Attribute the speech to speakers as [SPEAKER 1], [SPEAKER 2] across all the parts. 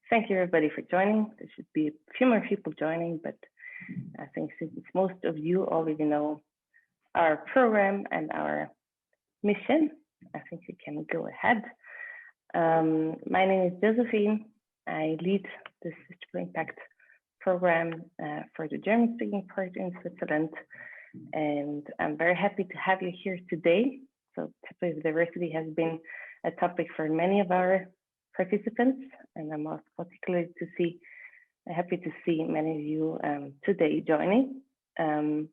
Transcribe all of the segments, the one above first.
[SPEAKER 1] Thank you everybody for joining. There should be a few more people joining, but I think since most of you already know our program and our mission, I think we can go ahead. My name is Josephine. I lead the Sustainable Impact program for the German-speaking part in Switzerland, and I'm very happy to have you here today. So interplay diversity has been a topic for many of our participants, and I'm also particularly happy to see many of you today joining. And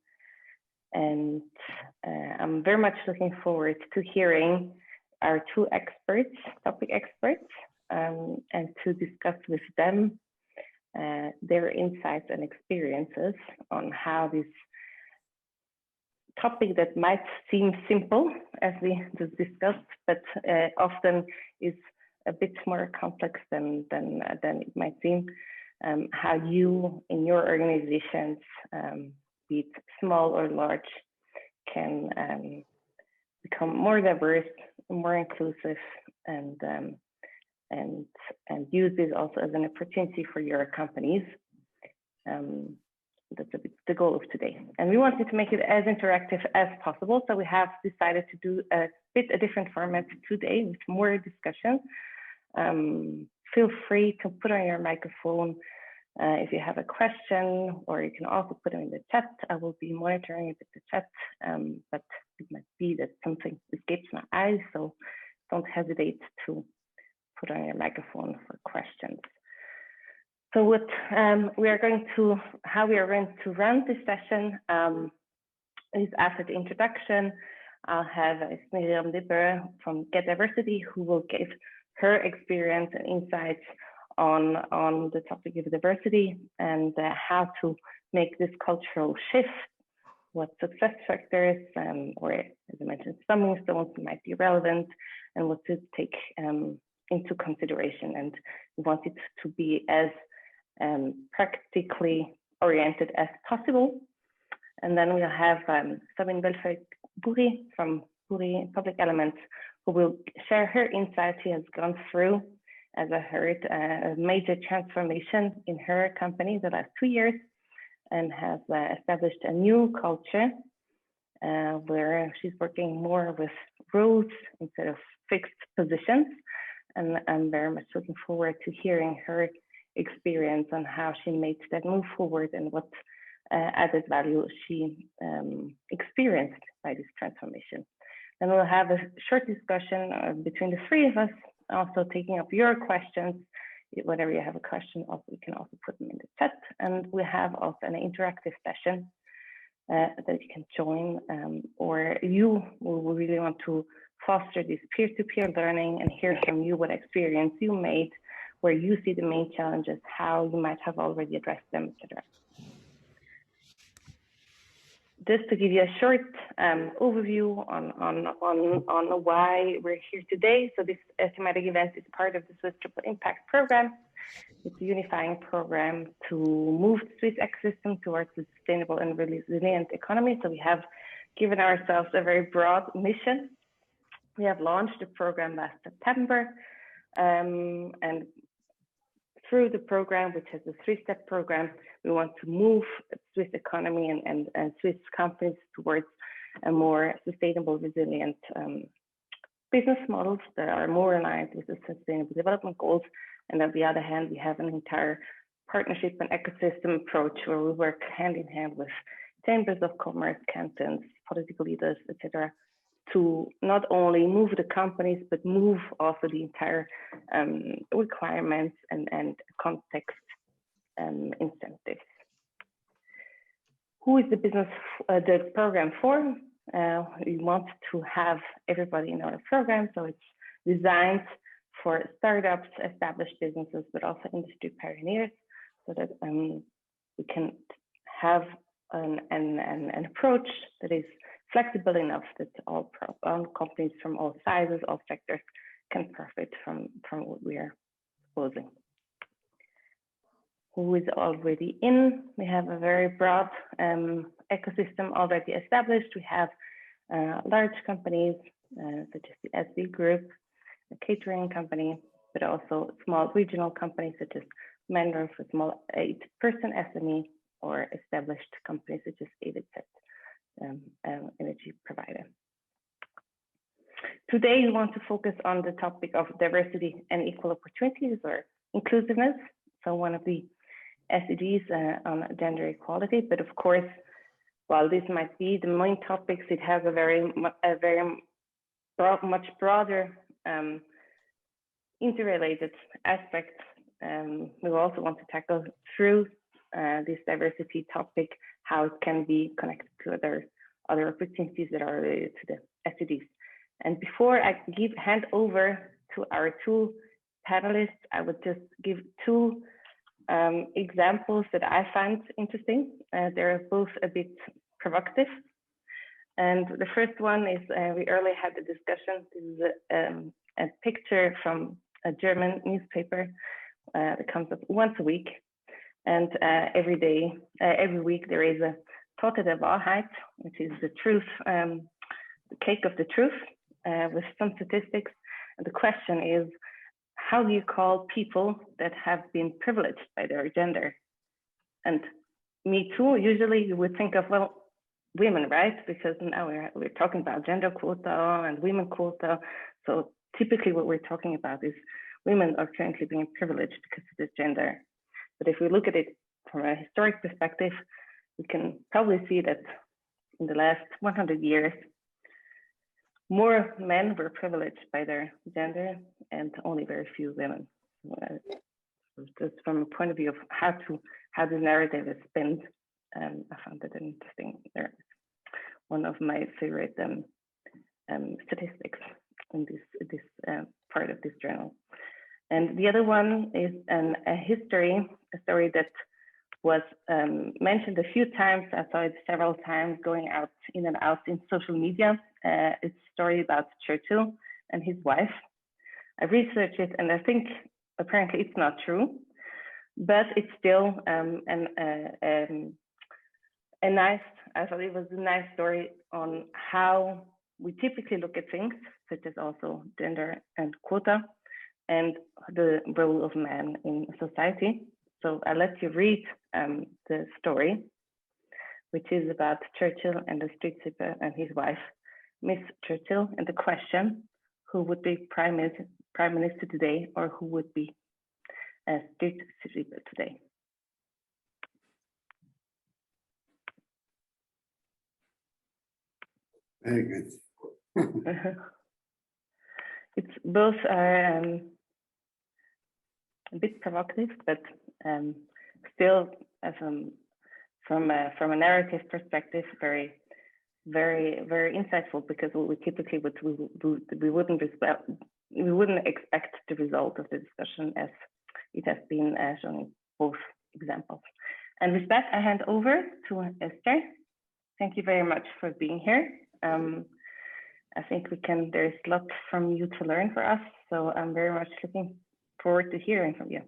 [SPEAKER 1] I'm very much looking forward to hearing our two experts, topic experts, and to discuss with them their insights and experiences on how this topic that might seem simple, as we just discussed, but often is a bit more complex than it might seem. How you in your organizations, be it small or large, can become more diverse, more inclusive, and use this also as an opportunity for your companies. That's a bit the goal of today. And we wanted to make it as interactive as possible. So we have decided to do a different format today with more discussion. Feel free to put on your microphone if you have a question, or you can also put them in the chat. I will be monitoring it in the chat, but it might be that something escapes my eyes, so don't hesitate to put on your microphone for questions. So what how we are going to run this session is after the introduction, I'll have Miriam de Boer from Get Diversity, who will give her experience and insights on the topic of diversity and how to make this cultural shift, what success factors or, as I mentioned, stumbling stones might be relevant, and what to take into consideration. And we want it to be as practically oriented as possible. And then we'll have Sabine Bellefeuille-Burri from Burri Public Elements, who will share her insights. She has gone through, as I heard, a major transformation in her company the last 2 years, and has established a new culture where she's working more with roles instead of fixed positions. And I'm very much looking forward to hearing her experience on how she made that move forward and what added value she experienced by this transformation. Then we'll have a short discussion between the three of us, also taking up your questions. Whenever you have a question, also you can also put them in the chat. And we have also an interactive session that you can join, or you will really want to foster this peer-to-peer learning and hear from you what experience you made, where you see the main challenges, how you might have already addressed them, etc. Just to give you a short overview on why we're here today. So this thematic event is part of the Swiss Triple Impact program. It's a unifying program to move the Swiss ecosystem towards a sustainable and resilient economy. So we have given ourselves a very broad mission. We have launched the program last September, and through the program, which is a 3-step program, we want to move Swiss economy and Swiss companies towards a more sustainable, resilient business models that are more aligned with the Sustainable Development Goals. And on the other hand, we have an entire partnership and ecosystem approach where we work hand in hand with chambers of commerce, cantons, political leaders, etc., to not only move the companies, but move also the entire requirements and context incentives. Who is the program for? We want to have everybody in our program, so it's designed for startups, established businesses, but also industry pioneers, so that we can have an approach that is flexible enough that all companies from all sizes, all sectors can profit from what we are proposing. Who is already in? We have a very broad ecosystem already established. We have large companies such as the SD Group, a catering company, but also small regional companies such as Mandorf, a small 8-person SME, or established companies such as EWZ, energy provider. Today, we want to focus on the topic of diversity and equal opportunities, or inclusiveness. So one of the SDGs on gender equality, but of course, while this might be the main topics, it has a very much broader interrelated aspect. We also want to tackle through this diversity topic how it can be connected to other opportunities that are related to the SDGs. And before I hand over to our two panelists, I would just give two examples that I found interesting. They're both a bit provocative. And the first one is, we earlier had the discussion. This is a picture from a German newspaper that comes up once a week. And every week there is a Torte der Wahrheit, which is the truth, the cake of the truth, with some statistics. And the question is, how do you call people that have been privileged by their gender? And me too, usually you would think of, well, women, right? Because now we're talking about gender quota and women quota. So typically what we're talking about is women are currently being privileged because of this gender. But if we look at it from a historic perspective, we can probably see that in the last 100 years, more men were privileged by their gender and only very few women. Just from a point of view of how the narrative is spent, I found that interesting. One of my favorite statistics in this part of this journal. And the other one is a story that was mentioned a few times. I saw it several times going out in and out in social media. It's a story about Churchill and his wife. I researched it and I think apparently it's not true, but it's still I thought it was a nice story on how we typically look at things, such as also gender and quota, and the role of man in society. So I'll let you read the story, which is about Churchill and the street sweeper and his wife, Miss Churchill, and the question, who would be Prime Minister today, or who would be a street sweeper today?
[SPEAKER 2] Very good.
[SPEAKER 1] It's both are a bit provocative, but still, from a narrative perspective, very insightful, because we typically we wouldn't expect the result of the discussion as it has been shown in both examples. And with that, I hand over to Esther. Thank you very much for being here. I think there's lots from you to learn for us. So I'm very much looking forward to hearing from you.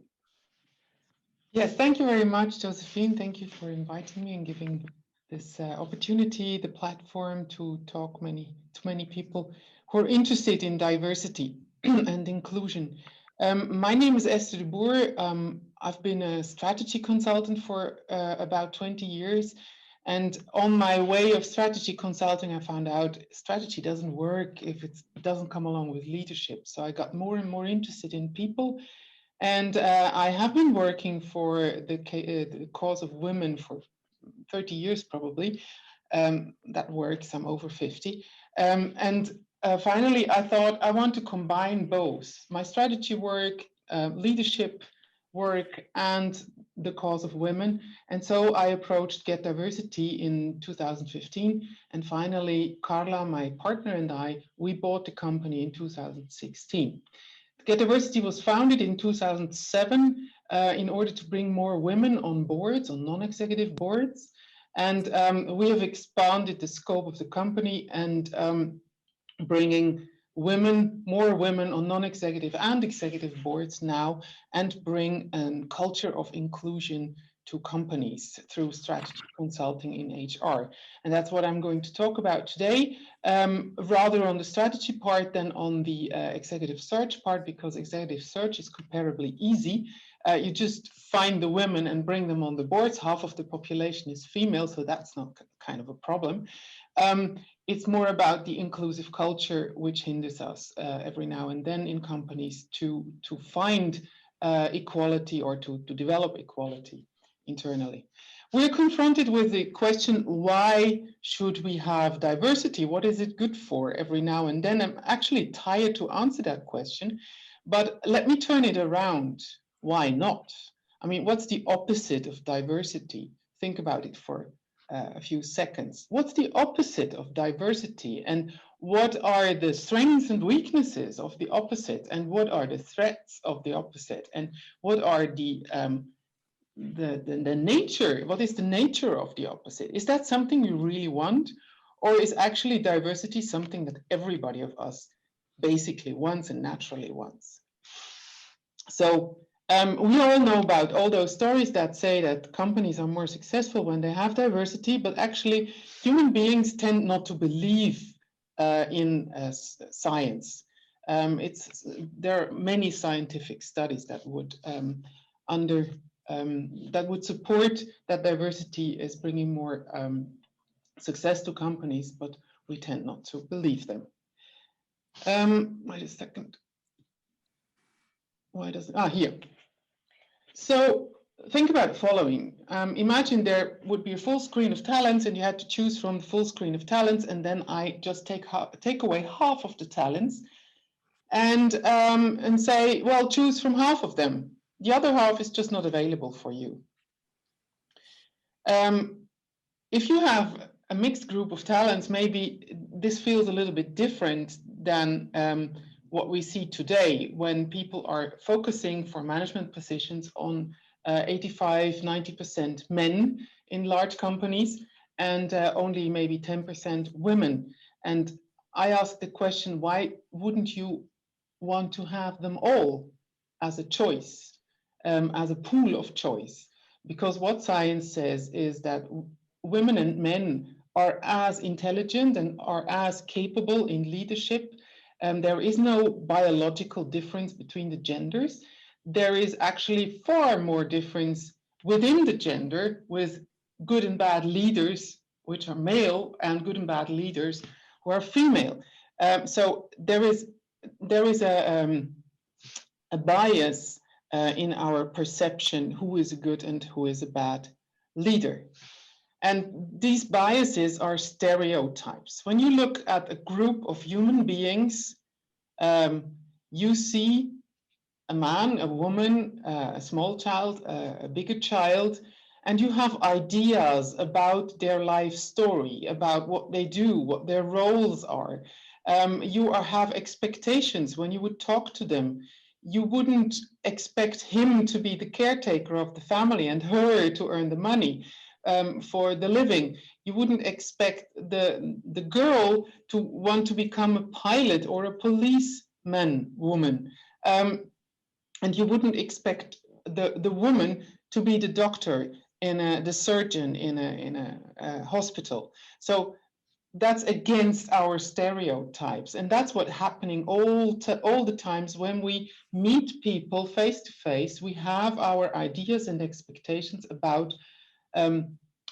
[SPEAKER 3] Yes, thank you very much, Josephine. Thank you for inviting me and giving this opportunity, the platform to talk to many people who are interested in diversity and inclusion. My name is Esther de Boer. I've been a strategy consultant for about 20 years. And on my way of strategy consulting, I found out strategy doesn't work if it doesn't come along with leadership. So I got more and more interested in people. And I have been working for the cause of women for 30 years, probably. That works, I'm over 50. Finally, I thought I want to combine both my strategy work, leadership work, and the cause of women. And so I approached Get Diversity in 2015. And finally, Carla, my partner, and we bought the company in 2016. Get Diversity was founded in 2007 in order to bring more women on boards, on non-executive boards. And we have expanded the scope of the company and bringing more women on non-executive and executive boards now, and bring a culture of inclusion to companies through strategy consulting in HR. And that's what I'm going to talk about today, rather on the strategy part than on the executive search part, because executive search is comparably easy. You just find the women and bring them on the boards. Half of the population is female, so that's not kind of a problem. It's more about the inclusive culture which hinders us every now and then in companies to find equality or to develop equality internally. We're confronted with the question, why should we have diversity? What is it good for every now and then? I'm actually tired to answer that question, but let me turn it around. Why not? I mean, what's the opposite of diversity? Think about it for a few seconds. What's the opposite of diversity? And what are the strengths and weaknesses of the opposite? And what are the threats of the opposite? And what are the nature? What is the nature of the opposite? Is that something we really want? Or is actually diversity something that everybody of us basically wants and naturally wants? So we all know about all those stories that say that companies are more successful when they have diversity, but actually human beings tend not to believe in science. There are many scientific studies that would that would support that diversity is bringing more success to companies, but we tend not to believe them. Wait a second. Why does it? Here. So think about the following. Imagine there would be a full screen of talents and you had to choose from the full screen of talents, and then I just take away half of the talents and say, well, choose from half of them. The other half is just not available for you. If you have a mixed group of talents, maybe this feels a little bit different than what we see today when people are focusing for management positions on 85–90% men in large companies and only maybe 10% women. And I ask the question, why wouldn't you want to have them all as a choice, as a pool of choice? Because what science says is that women and men are as intelligent and are as capable in leadership. There is no biological difference between the genders. There is actually far more difference within the gender, with good and bad leaders, which are male, and good and bad leaders who are female. So there is a bias in our perception who is a good and who is a bad leader. And these biases are stereotypes. When you look at a group of human beings, you see a man, a woman, a small child, a bigger child, and you have ideas about their life story, about what they do, what their roles are. You have expectations when you would talk to them. You wouldn't expect him to be the caretaker of the family and her to earn the money for the living. You wouldn't expect the girl to want to become a pilot or a policeman, woman. And you wouldn't expect the woman to be the doctor the surgeon in a hospital. So that's against our stereotypes, and that's what's happening all the times when we meet people face to face. We have our ideas and expectations about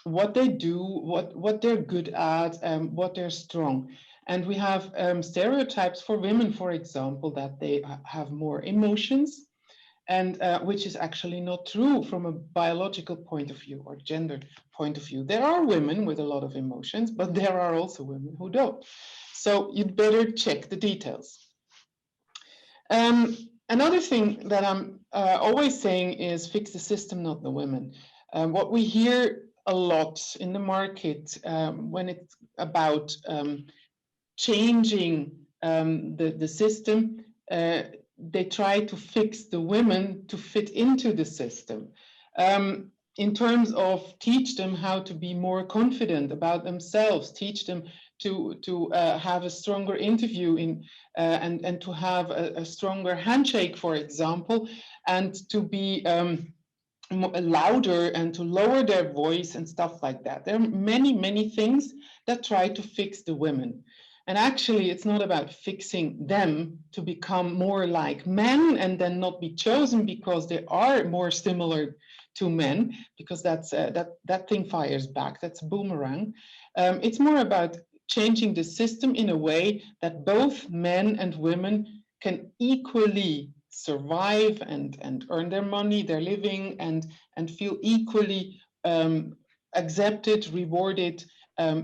[SPEAKER 3] what they do, what they're good at, what they're strong. And we have stereotypes for women, for example, that they have more emotions, and which is actually not true from a biological point of view or gender point of view. There are women with a lot of emotions, but there are also women who don't. So you'd better check the details. Another thing that I'm always saying is fix the system, not the women. What we hear a lot in the market when it's about changing the system, they try to fix the women to fit into the system. In terms of teach them how to be more confident about themselves, teach them to have a stronger interview and to have a stronger handshake, for example, and to be louder and to lower their voice and stuff like that. There are many, many things that try to fix the women. And actually, it's not about fixing them to become more like men and then not be chosen because they are more similar to men, because that's that thing fires back. That's a boomerang. It's more about changing the system in a way that both men and women can equally survive and earn their money, their living, and feel equally accepted, rewarded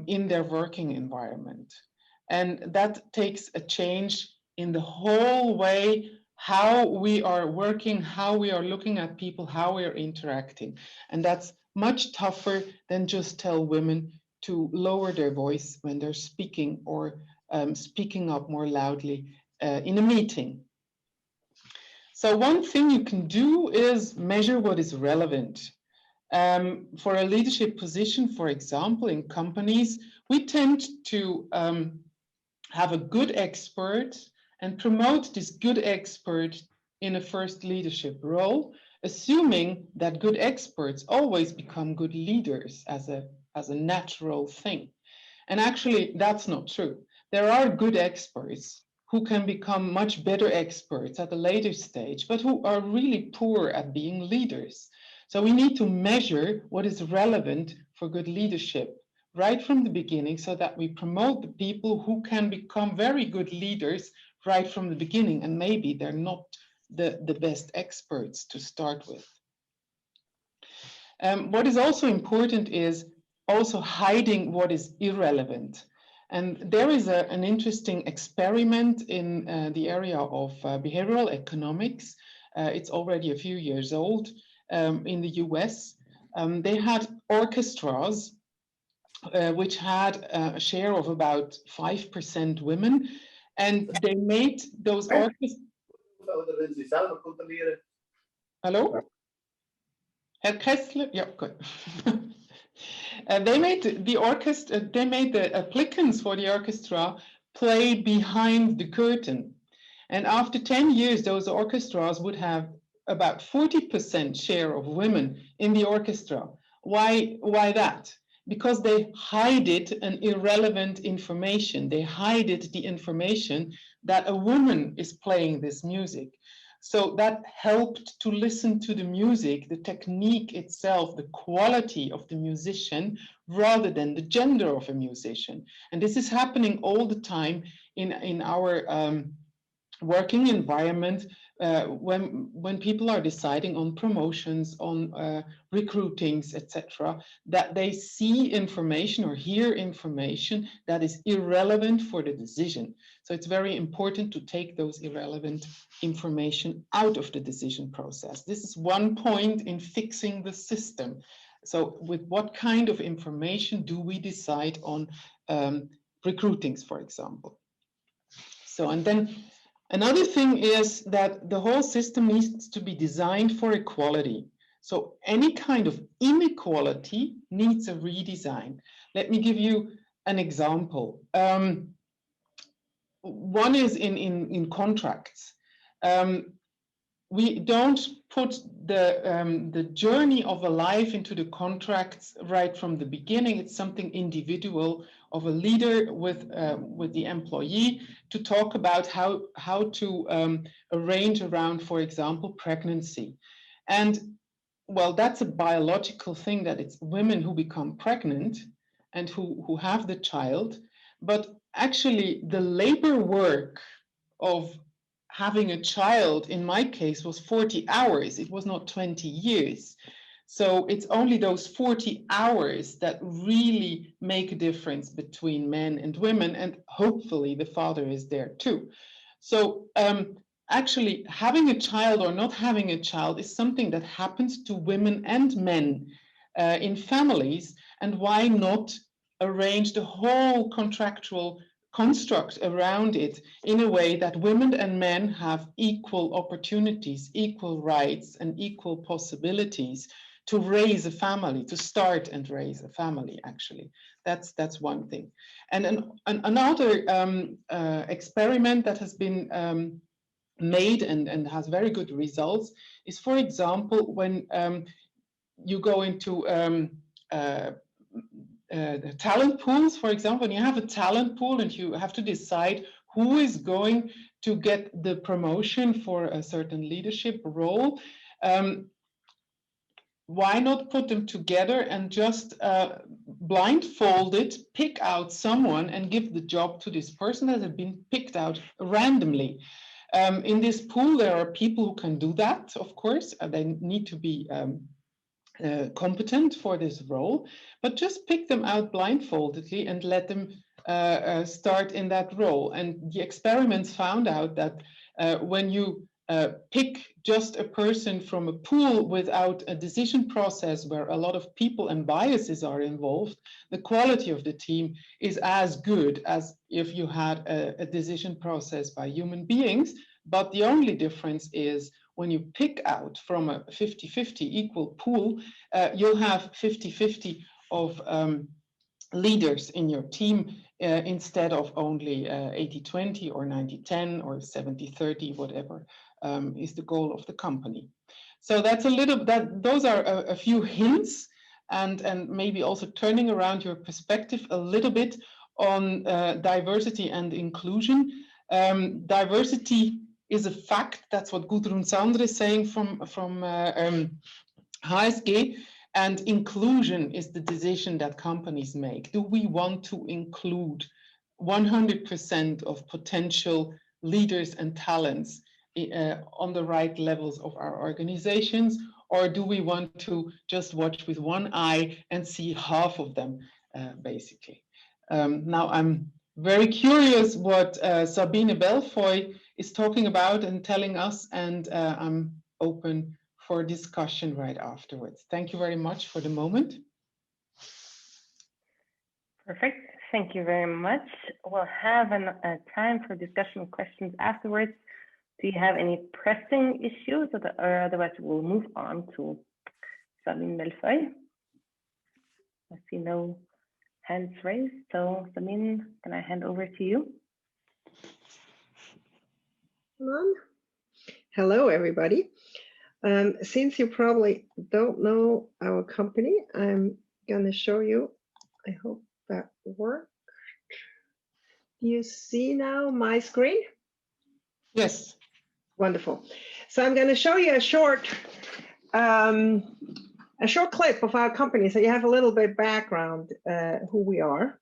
[SPEAKER 3] in their working environment. And that takes a change in the whole way how we are working, how we are looking at people, how we are interacting. And that's much tougher than just tell women to lower their voice when they're speaking or speaking up more loudly in a meeting. So one thing you can do is measure what is relevant. For a leadership position, for example, in companies, we tend to have a good expert and promote this good expert in a first leadership role, assuming that good experts always become good leaders as a natural thing. And actually, that's not true. There are good experts who can become much better experts at a later stage, but who are really poor at being leaders. So we need to measure what is relevant for good leadership right from the beginning, so that we promote the people who can become very good leaders right from the beginning, and maybe they're not the best experts to start with. What is also important is also hiding what is irrelevant. And there is an interesting experiment in the area of behavioral economics. It's already a few years old in the US. They had orchestras which had a share of about 5% women. And they made those orchestras. Hello? Herr Kessler? Yeah, good. They made the orchestra, they made the applicants for the orchestra play behind the curtain. And after 10 years, those orchestras would have about 40% share of women in the orchestra. Why that? Because they hid an irrelevant information. They hid the information that a woman is playing this music. So that helped to listen to the music, the technique itself, the quality of the musician, rather than the gender of a musician. And this is happening all the time in our working environment when people are deciding on promotions, on recruitings, etc., that they see information or hear information that is irrelevant for the decision. So it's very important to take those irrelevant information out of the decision process. This is one point in fixing the system. So with what kind of information do we decide on recruitings, for example? So, and then another thing is that the whole system needs to be designed for equality. So any kind of inequality needs a redesign. Let me give you an example. One is in contracts. We don't put the journey of a life into the contracts right from the beginning. It's something individual of a leader with the employee to talk about how to arrange around, for example, pregnancy. And well, that's a biological thing, that it's women who become pregnant and who have the child. But actually, the labor work of having a child, in my case, was 40 hours. It was not 20 years. So it's only those 40 hours that really make a difference between men and women, and hopefully the father is there too. So actually, having a child or not having a child is something that happens to women and men in families, and why not arrange the whole contractual construct around it in a way that women and men have equal opportunities, equal rights, and equal possibilities to raise a family, to start and raise a family, actually. That's one thing. And another experiment that has been made and has very good results is, for example, when you go into the talent pools, for example, and you have a talent pool and you have to decide who is going to get the promotion for a certain leadership role. Why not put them together and just blindfolded pick out someone and give the job to this person that has been picked out randomly? In this pool, there are people who can do that, of course. They need to be competent for this role, but just pick them out blindfoldedly and let them start in that role. And the experiments found out that when you pick just a person from a pool without a decision process where a lot of people and biases are involved, the quality of the team is as good as if you had a decision process by human beings. But the only difference is when you pick out from a 50-50 equal pool, you'll have 50-50 of leaders in your team instead of only 80-20 or 90-10 or 70-30, whatever is the goal of the company. So that's a little, those are a few hints, and maybe also turning around your perspective a little bit on diversity and inclusion. Diversity is a fact. That's what Gudrun Sander is saying from HSG. And inclusion is the decision that companies make. Do we want to include 100% of potential leaders and talents on the right levels of our organizations? Or do we want to just watch with one eye and see half of them, basically? Now, I'm very curious what Sabine Bellefeuille is talking about and telling us, and I'm open for discussion right afterwards. Thank you very much for the moment.
[SPEAKER 1] Perfect. Thank you very much. We'll have a time for discussion questions afterwards. Do you have any pressing issues, or otherwise we'll move on to Sabine Bellefeuille? I see no hands raised. So Sabine, can I hand over to you?
[SPEAKER 4] Hello, everybody. Since you probably don't know our company, I'm going to show you. I hope that works. Do you see now my screen?
[SPEAKER 3] Yes.
[SPEAKER 4] Wonderful. So I'm going to show you a short clip of our company, so you have a little bit background who we are.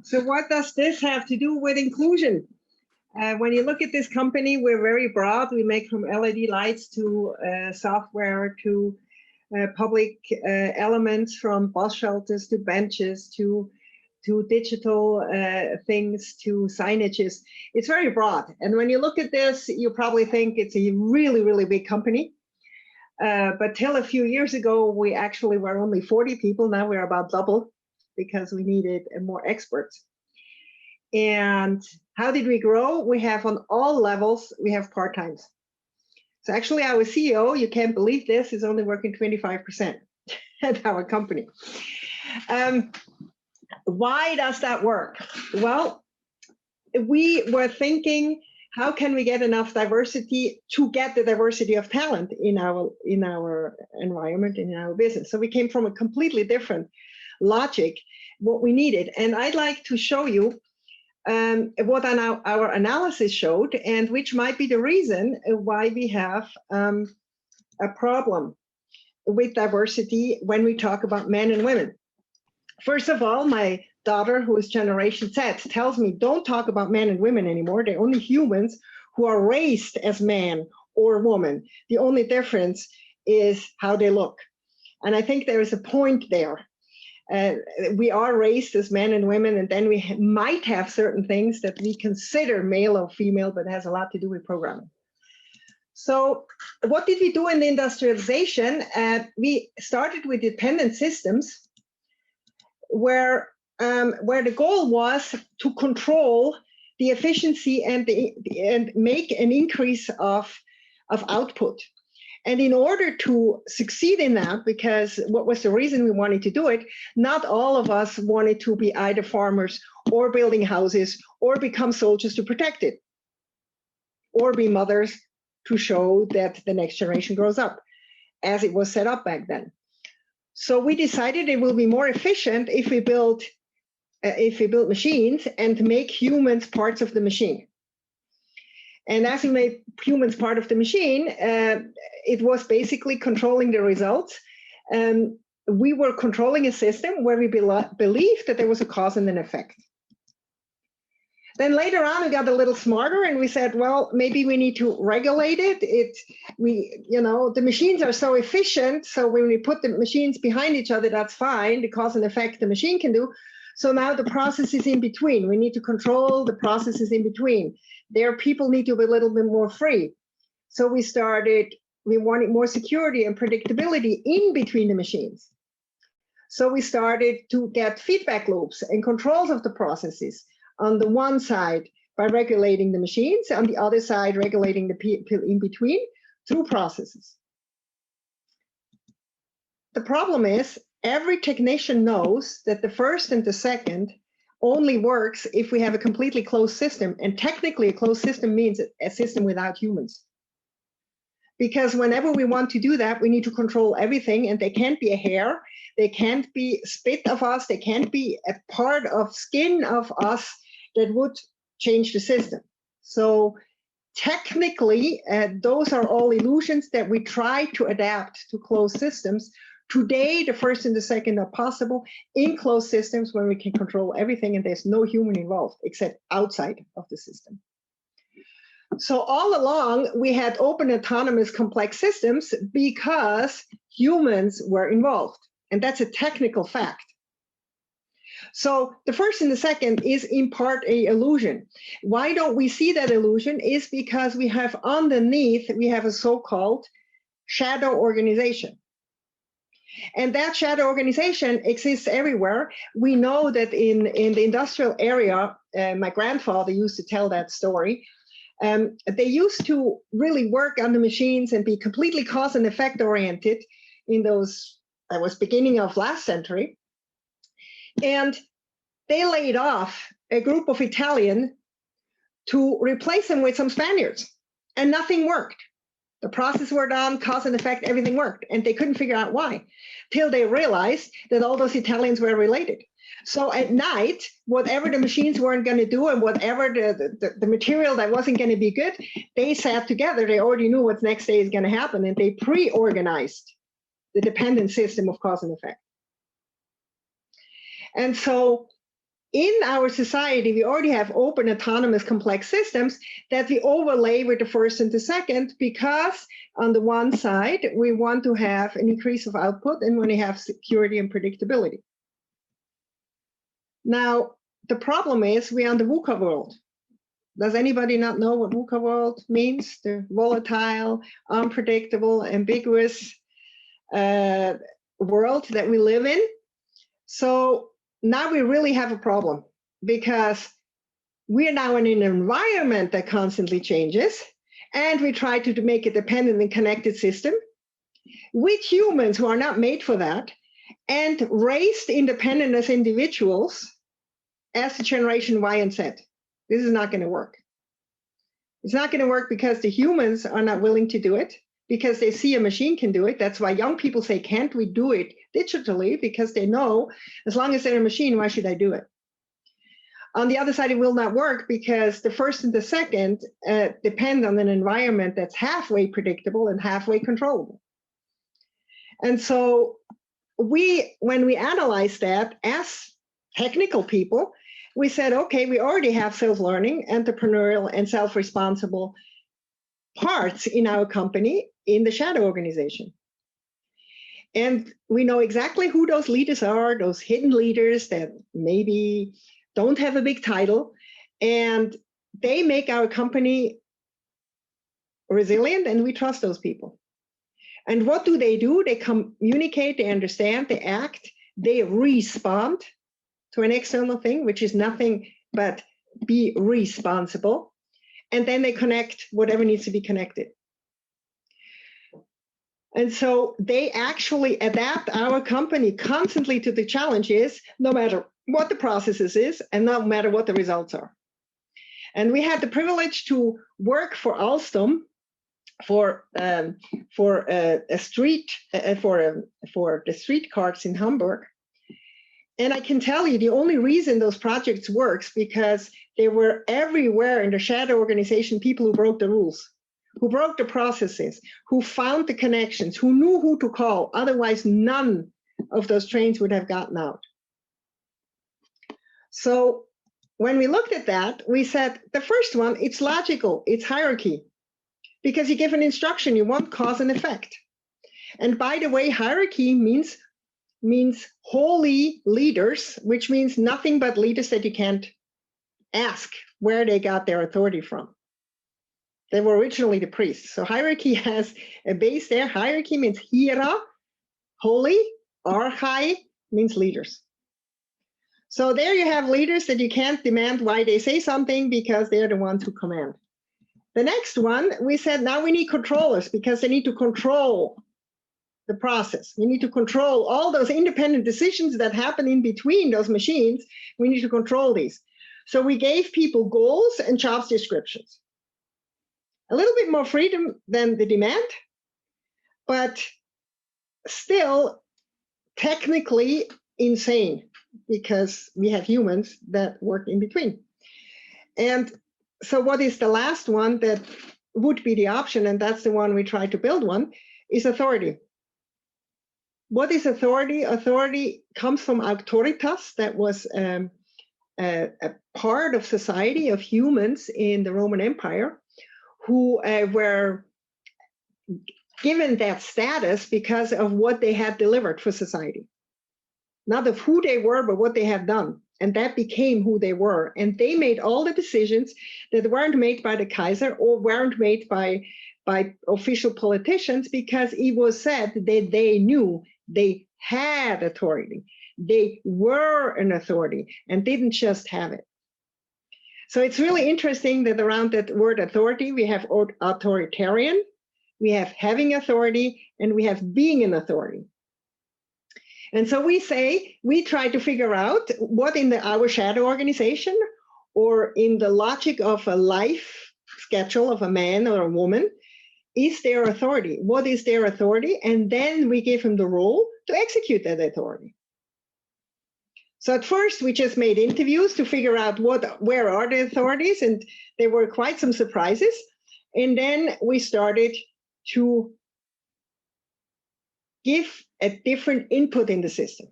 [SPEAKER 4] So what does this have to do with inclusion? When you look at this company, we're very broad. We make from LED lights to software to public elements, from bus shelters to benches to digital things to signages. It's very broad. And when you look at this, you probably think it's a really, really big company. But till a few years ago, we actually were only 40 people. Now we're about double, because we needed more experts. And How did we grow? We have on all levels, we have part-times. So actually our CEO, you can't believe this, is only working 25% at our company. Why does that work? Well, we were thinking, how can we get enough diversity to get the diversity of talent in our environment, in our business? So we came from a completely different logic, what we needed. And I'd like to show you what our analysis showed, and which might be the reason why we have a problem with diversity when we talk about men and women. First of all, my daughter, who is Generation Z, tells me, don't talk about men and women anymore. They're only humans who are raised as man or woman. The only difference is how they look. And I think there is a point there. We are raised as men and women, and then we might have certain things that we consider male or female, but it has a lot to do with programming. So what did we do in the industrialization? We started with dependent systems where the goal was to control the efficiency and make an increase of output. And in order to succeed in that, because what was the reason we wanted to do it, not all of us wanted to be either farmers or building houses or become soldiers to protect it, or be mothers to show that the next generation grows up, as it was set up back then. So we decided it will be more efficient if we build machines and make humans parts of the machine. And as we made humans part of the machine, it was basically controlling the results. We were controlling a system where we believed that there was a cause and an effect. Then later on, we got a little smarter and we said, well, maybe we need to regulate it. The machines are so efficient. So when we put the machines behind each other, that's fine. The cause and effect the machine can do. So now the process is in between. We need to control the processes in between. There, people need to be a little bit more free. So we wanted more security and predictability in between the machines. So we started to get feedback loops and controls of the processes. On the one side, by regulating the machines, on the other side, regulating the people in between through processes. The problem is, every technician knows that the first and the second only works if we have a completely closed system. And technically, a closed system means a system without humans. Because whenever we want to do that, we need to control everything, and they can't be a hair, they can't be spit of us, they can't be a part of skin of us that would change the system. So technically, those are all illusions that we try to adapt to closed systems. Today, the first and the second are possible in closed systems where we can control everything and there's no human involved except outside of the system. So all along, we had open, autonomous, complex systems because humans were involved. And that's a technical fact. So the first and the second is in part an illusion. Why don't we see that illusion? Is because we have underneath, we have a so-called shadow organization. And that shadow organization exists everywhere. We know that in the industrial area, my grandfather used to tell that story. They used to really work on the machines and be completely cause and effect oriented in those, that was beginning of last century. And they laid off a group of Italians to replace them with some Spaniards, and nothing worked. The process were done, cause and effect, everything worked, and they couldn't figure out why, till they realized that all those Italians were related. So at night, whatever the machines weren't going to do and whatever the material that wasn't going to be good, they sat together. They already knew what next day is going to happen, and they pre-organized the dependent system of cause and effect. And so in our society, we already have open, autonomous, complex systems that we overlay with the first and the second, because on the one side, we want to have an increase of output and want to have security and predictability. Now, the problem is we're on the VUCA world. Does anybody not know what VUCA world means? The volatile, unpredictable, ambiguous world that we live in. So now we really have a problem, because we are now in an environment that constantly changes, and we try to make a dependent and connected system with humans who are not made for that, and raised independent as individuals as the generation Y and Z. This is not going to work. It's not going to work because the humans are not willing to do it, because they see a machine can do it. That's why young people say, can't we do it digitally? Because they know, as long as they're a machine, why should I do it? On the other side, it will not work because the first and the second depend on an environment that's halfway predictable and halfway controllable. And so when we analyze that as technical people, we said, okay, we already have self-learning, entrepreneurial, and self-responsible parts in our company in the shadow organization. And we know exactly who those leaders are, those hidden leaders that maybe don't have a big title, and they make our company resilient, and we trust those people. And what do? They communicate, they understand, they act, they respond to an external thing, which is nothing but be responsible. And then they connect whatever needs to be connected. And so they actually adapt our company constantly to the challenges, no matter what the processes is and no matter what the results are. And we had the privilege to work for Alstom for the street carts in Hamburg. And I can tell you the only reason those projects works because there were everywhere in the shadow organization people who broke the rules, who broke the processes, who found the connections, who knew who to call. Otherwise, none of those trains would have gotten out. So when we looked at that, we said, the first one, it's logical, it's hierarchy. Because you give an instruction, you want cause and effect. And by the way, hierarchy means holy leaders, which means nothing but leaders that you can't ask where they got their authority from. They were originally the priests. So hierarchy has a base there. Hierarchy means hiera, holy, archai means leaders. So there you have leaders that you can't demand why they say something because they're the ones who command. The next one, we said now we need controllers because they need to control the process. We need to control all those independent decisions that happen in between those machines. We need to control these. So we gave people goals and job descriptions. A little bit more freedom than the demand, but still technically insane because we have humans that work in between. And so what is the last one that would be the option, and that's the one we try to build one, is authority. What is authority? Authority comes from auctoritas, that was a part of society of humans in the Roman Empire who were given that status because of what they had delivered for society. Not of who they were, but what they had done. And that became who they were. And they made all the decisions that weren't made by the Kaiser or weren't made by official politicians because it was said that they knew they had authority. They were an authority and didn't just have it. So it's really interesting that around that word authority, we have authoritarian, we have having authority, and we have being an authority. And so we say, we try to figure out what in our shadow organization or in the logic of a life schedule of a man or a woman is their authority. What is their authority? And then we give them the role to execute that authority. So at first we just made interviews to figure out where are the authorities, and there were quite some surprises. And then we started to give a different input in the system.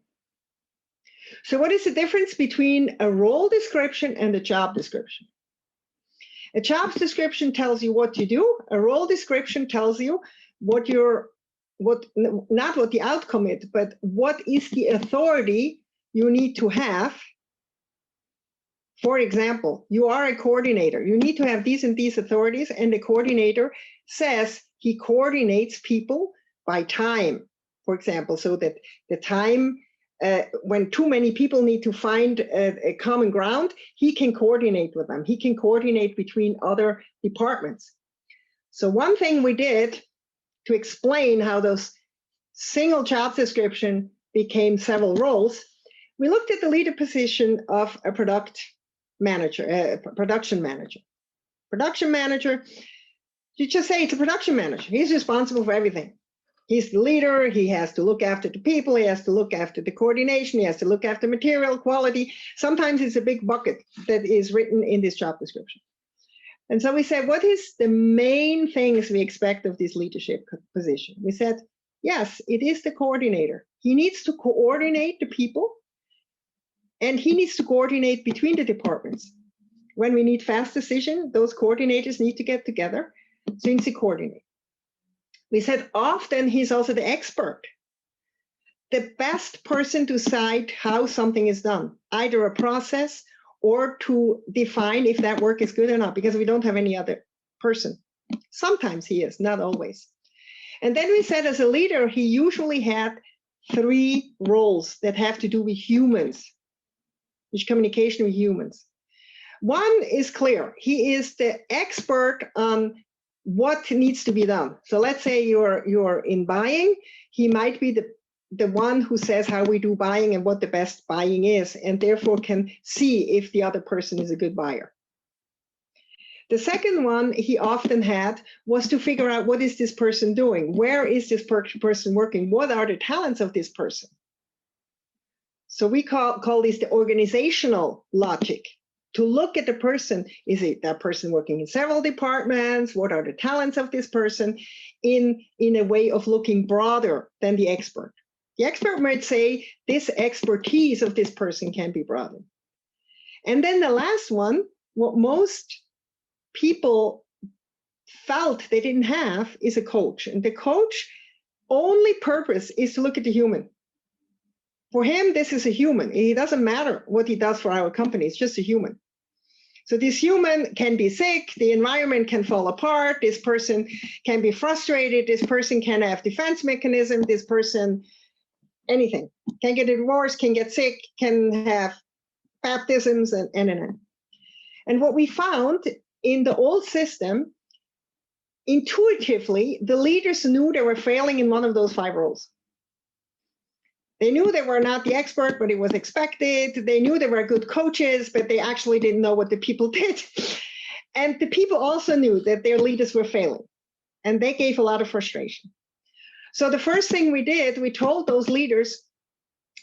[SPEAKER 4] So what is the difference between a role description and a job description? A job description tells you what you do. A role description tells you not what the outcome is, but what is the authority you need to have. For example, you are a coordinator. You need to have these and these authorities, and the coordinator says he coordinates people by time, for example, so that the time when too many people need to find a common ground, he can coordinate with them. He can coordinate between other departments. So one thing we did to explain how those single job description became several roles, we looked at the leader position of a production manager. Production manager, you just say it's a production manager. He's responsible for everything. He's the leader. He has to look after the people. He has to look after the coordination. He has to look after material quality. Sometimes it's a big bucket that is written in this job description. And so we said, what is the main things we expect of this leadership position? We said, yes, it is the coordinator. He needs to coordinate the people, and he needs to coordinate between the departments. When we need fast decision, those coordinators need to get together, so he needs to coordinate. We said often he's also the expert, the best person to decide how something is done, either a process or to define if that work is good or not, because we don't have any other person. Sometimes he is, not always. And then we said as a leader, he usually had 3 roles that have to do with humans, with communication with humans. One is clear. He is the expert on what needs to be done. So let's say you're in buying, he might be the one who says how we do buying and what the best buying is, and therefore can see if the other person is a good buyer. The second one he often had was to figure out, what is this person doing? Where is this person working? What are the talents of this person? So we call this the organizational logic. To look at the person, is it that person working in several departments? What are the talents of this person in a way of looking broader than the expert? The expert might say this expertise of this person can be broadened. And then the last one, what most people felt they didn't have is a coach. And the coach only purpose is to look at the human. For him, this is a human. It doesn't matter what he does for our company. It's just a human. So this human can be sick. The environment can fall apart. This person can be frustrated. This person can have defense mechanism. This person, anything, can get a divorce, can get sick, can have baptisms, and. And what we found in the old system, intuitively, the leaders knew they were failing in one of those 5 roles. They knew they were not the expert, but it was expected. They knew they were good coaches, but they actually didn't know what the people did. And the people also knew that their leaders were failing, and they gave a lot of frustration. So the first thing we did, we told those leaders,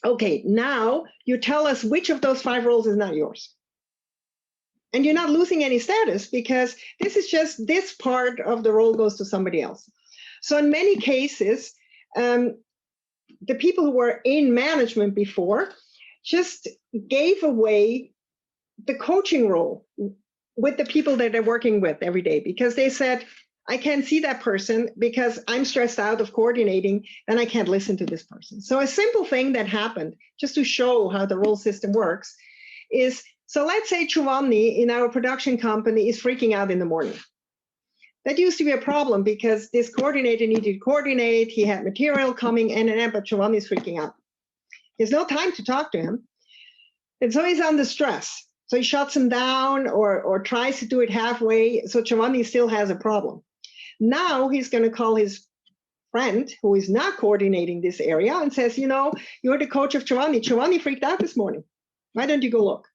[SPEAKER 4] okay, now you tell us which of those 5 roles is not yours. And you're not losing any status, because this is just this part of the role goes to somebody else. So in many cases, the people who were in management before just gave away the coaching role with the people that they're working with every day, because they said, I can't see that person because I'm stressed out of coordinating and I can't listen to this person. So a simple thing that happened, just to show how the role system works, is, so let's say Giovanni in our production company is freaking out in the morning. That used to be a problem because this coordinator needed to coordinate. He had material coming in and out, but Giovanni's freaking out. There's no time to talk to him. And so he's under stress. So he shuts him down or tries to do it halfway. So Giovanni still has a problem. Now he's going to call his friend who is not coordinating this area and says, you know, you're the coach of Giovanni. Giovanni freaked out this morning. Why don't you go look?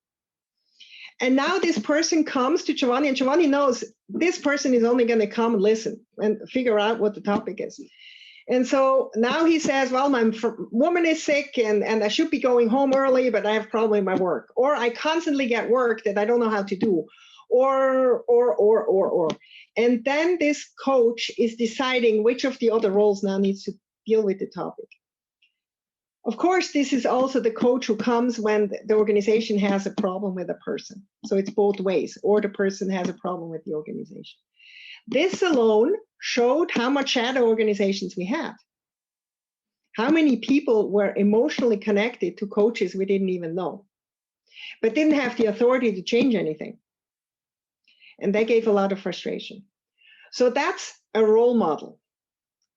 [SPEAKER 4] And now this person comes to Giovanni, and Giovanni knows this person is only going to come and listen and figure out what the topic is. And so now he says, well, my woman is sick and I should be going home early, but I have a problem in my work. Or I constantly get work that I don't know how to do. Or. And then this coach is deciding which of the other roles now needs to deal with the topic. Of course, this is also the coach who comes when the organization has a problem with a person. So it's both ways, or the person has a problem with the organization. This alone showed how much shadow organizations we had. How many people were emotionally connected to coaches we didn't even know, but didn't have the authority to change anything. And that gave a lot of frustration. So that's a role model,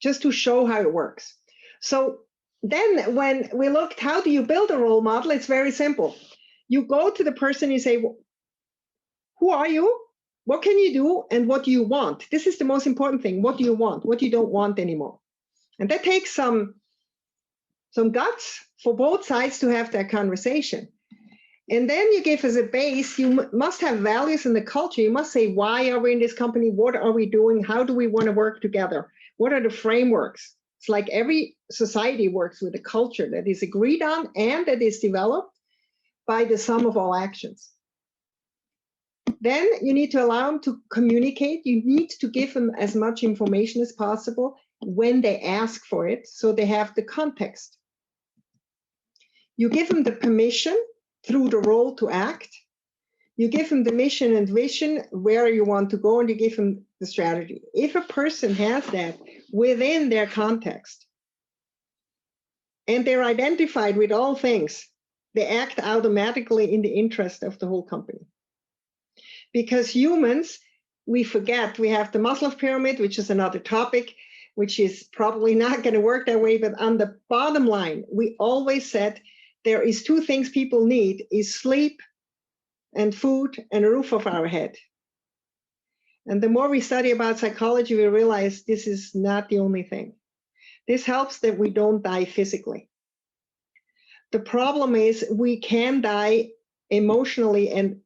[SPEAKER 4] just to show how it works. So then when we looked, how do you build a role model? It's very simple. You go to the person, you say, who are you? What can you do? And what do you want? This is the most important thing. What do you want? What you don't want anymore? And that takes some guts for both sides to have that conversation. And then you give as a base, you must have values in the culture. You must say, why are we in this company? What are we doing? How do we want to work together? What are the frameworks? It's like every society works with a culture that is agreed on and that is developed by the sum of all actions. Then you need to allow them to communicate. You need to give them as much information as possible when they ask for it, so they have the context. You give them the permission through the role to act. You give them the mission and vision, where you want to go, and you give them the strategy. If a person has that within their context, and they're identified with all things, they act automatically in the interest of the whole company. Because humans, we forget, we have the Maslow pyramid, which is another topic, which is probably not going to work that way, but on the bottom line, we always said there is two things people need, is sleep and food and a roof over our head. And the more we study about psychology, we realize this is not the only thing. This helps that we don't die physically. The problem is we can die emotionally and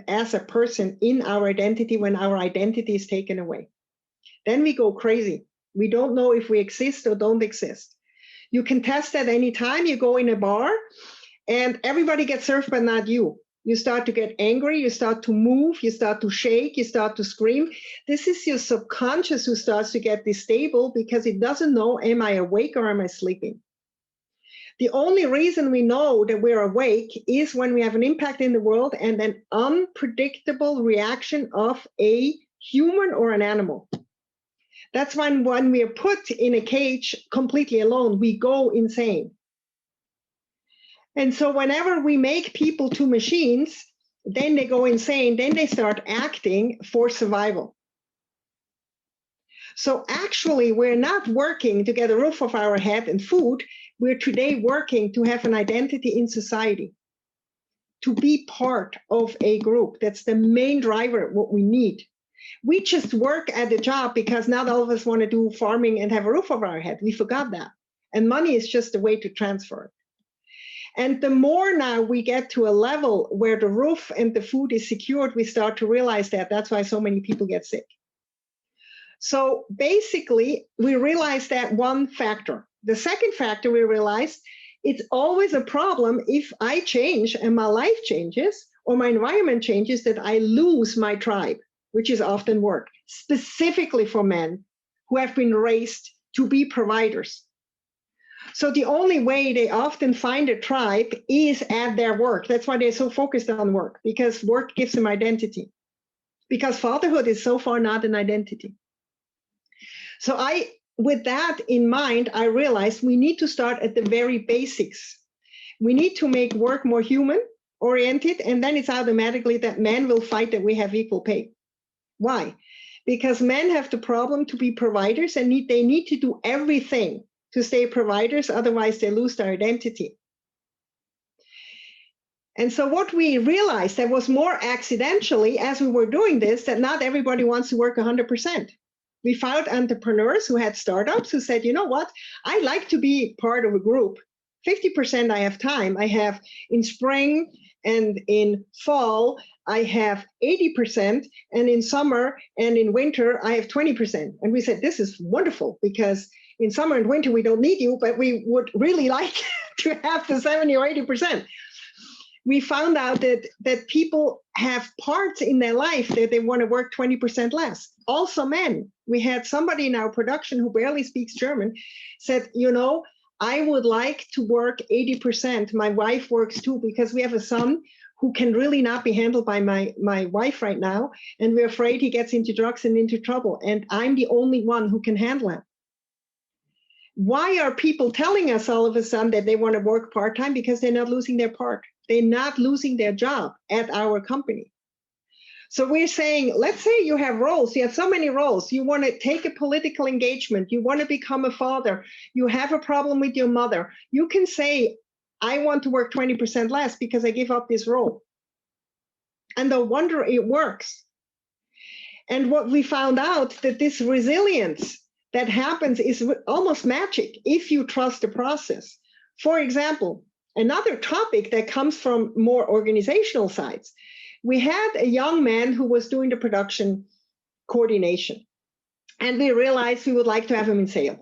[SPEAKER 4] as a person in our identity when our identity is taken away. Then we go crazy. We don't know if we exist or don't exist. You can test that anytime. You go in a bar and everybody gets served, but not you. You start to get angry, you start to move, you start to shake, you start to scream. This is your subconscious who starts to get destable because it doesn't know, am I awake or am I sleeping? The only reason we know that we're awake is when we have an impact in the world and an unpredictable reaction of a human or an animal. That's when we are put in a cage completely alone, we go insane. And so whenever we make people to machines, then they go insane, then they start acting for survival. So actually, we're not working to get a roof over our head and food. We're today working to have an identity in society, to be part of a group. That's the main driver, what we need. We just work at the job because not all of us want to do farming and have a roof over our head. We forgot that. And money is just a way to transfer it. And the more now we get to a level where the roof and the food is secured, we start to realize that. That's why so many people get sick. So basically, we realized that one factor. The second factor we realized, it's always a problem if I change and my life changes or my environment changes, that I lose my tribe, which is often work, specifically for men who have been raised to be providers. So the only way they often find a tribe is at their work. That's why they're so focused on work, because work gives them identity. Because fatherhood is so far not an identity. So with that in mind, I realized we need to start at the very basics. We need to make work more human-oriented, and then it's automatically that men will fight that we have equal pay. Why? Because men have the problem to be providers, and they need to do everything to stay providers, otherwise they lose their identity. And so what we realized that was more accidentally as we were doing this, that not everybody wants to work 100%. We found entrepreneurs who had startups who said, you know what, I like to be part of a group. 50% I have time. I have in spring and in fall, I have 80%, and in summer and in winter, I have 20%. And we said, this is wonderful, because in summer and winter, we don't need you, but we would really like to have the 70 or 80%. We found out that people have parts in their life that they want to work 20% less. Also men. We had somebody in our production who barely speaks German said, you know, I would like to work 80%. My wife works too, because we have a son who can really not be handled by my wife right now. And we're afraid he gets into drugs and into trouble. And I'm the only one who can handle him. Why are people telling us all of a sudden that they want to work part-time? Because they're not losing their part. They're not losing their job at our company. So we're saying, let's say you have roles, you have so many roles. You want to take a political engagement, you want to become a father, you have a problem with your mother. You can say, I want to work 20% less because I give up this role. And no wonder it works. And what we found out that this resilience that happens is almost magic if you trust the process. For example, another topic that comes from more organizational sides. We had a young man who was doing the production coordination, and we realized we would like to have him in sales.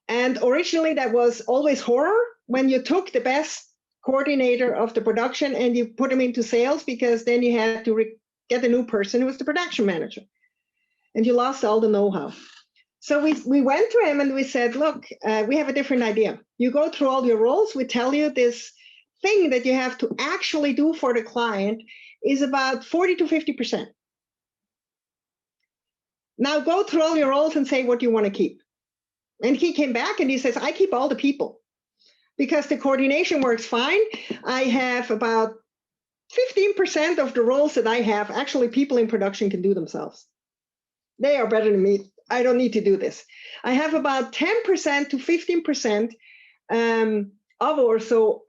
[SPEAKER 4] And originally that was always horror when you took the best coordinator of the production and you put him into sales, because then you had to get a new person who was the production manager, and you lost all the know-how. So we went to him and we said, look, we have a different idea. You go through all your roles. We tell you this thing that you have to actually do for the client is about 40 to 50%. Now go through all your roles and say what you want to keep. And he came back and he says, I keep all the people because the coordination works fine. I have about 15% of the roles that I have, actually people in production can do themselves. They are better than me. I don't need to do this. I have about 10% to 15% of or so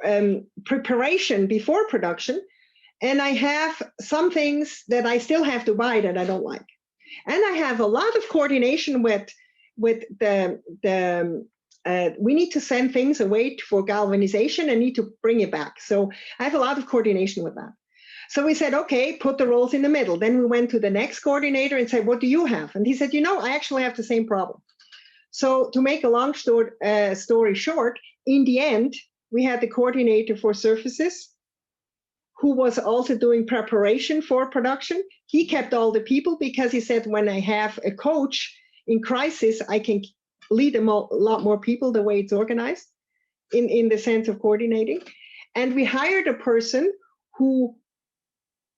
[SPEAKER 4] preparation before production. And I have some things that I still have to buy that I don't like. And I have a lot of coordination with the we need to send things away for galvanization and need to bring it back. So I have a lot of coordination with that. So we said, okay, put the roles in the middle. Then we went to the next coordinator and said, what do you have? And he said, you know, I actually have the same problem. So to make a long story short, in the end, we had the coordinator for surfaces who was also doing preparation for production. He kept all the people because he said, when I have a coach in crisis, I can lead a lot more people the way it's organized in the sense of coordinating. And we hired a person who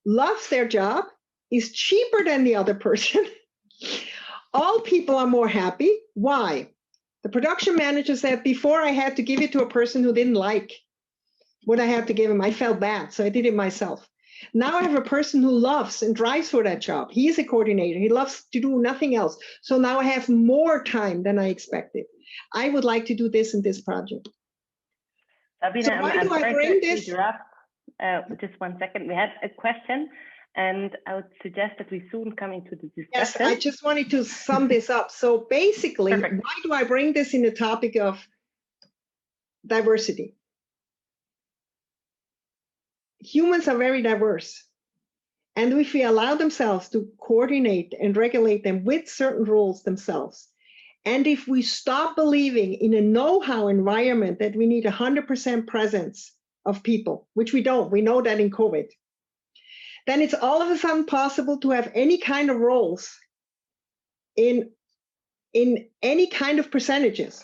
[SPEAKER 4] loves their job, is cheaper than the other person. All people are more happy. Why? The production manager said, before I had to give it to a person who didn't like what I had to give him. I felt bad, so I did it myself. Now I have a person who loves and drives for that job. He is a coordinator. He loves to do nothing else. So now I have more time than I expected. I would like to do this in this project.
[SPEAKER 1] Sabine,
[SPEAKER 4] So why do I bring this?
[SPEAKER 1] Just 1 second. We had a question, and I would suggest that we soon come into the discussion.
[SPEAKER 4] Yes, I just wanted to sum this up. So basically,
[SPEAKER 1] Perfect.
[SPEAKER 4] why do I bring this in the topic of diversity? Humans are very diverse. And if we allow themselves to coordinate and regulate them with certain rules themselves, and if we stop believing in a know-how environment that we need 100% presence of people, which we don't, we know that in COVID, then it's all of a sudden possible to have any kind of roles in any kind of percentages.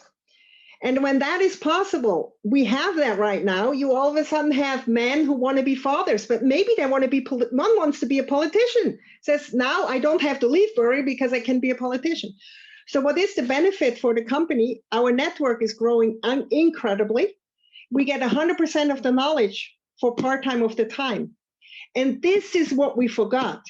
[SPEAKER 4] And when that is possible, we have that right now. You all of a sudden have men who want to be fathers, but maybe they want to be, one wants to be a politician, says, now I don't have to leave Bury because I can be a politician. So what is the benefit for the company? Our network is growing incredibly. We get 100% of the knowledge for part-time of the time. And this is what we forgot.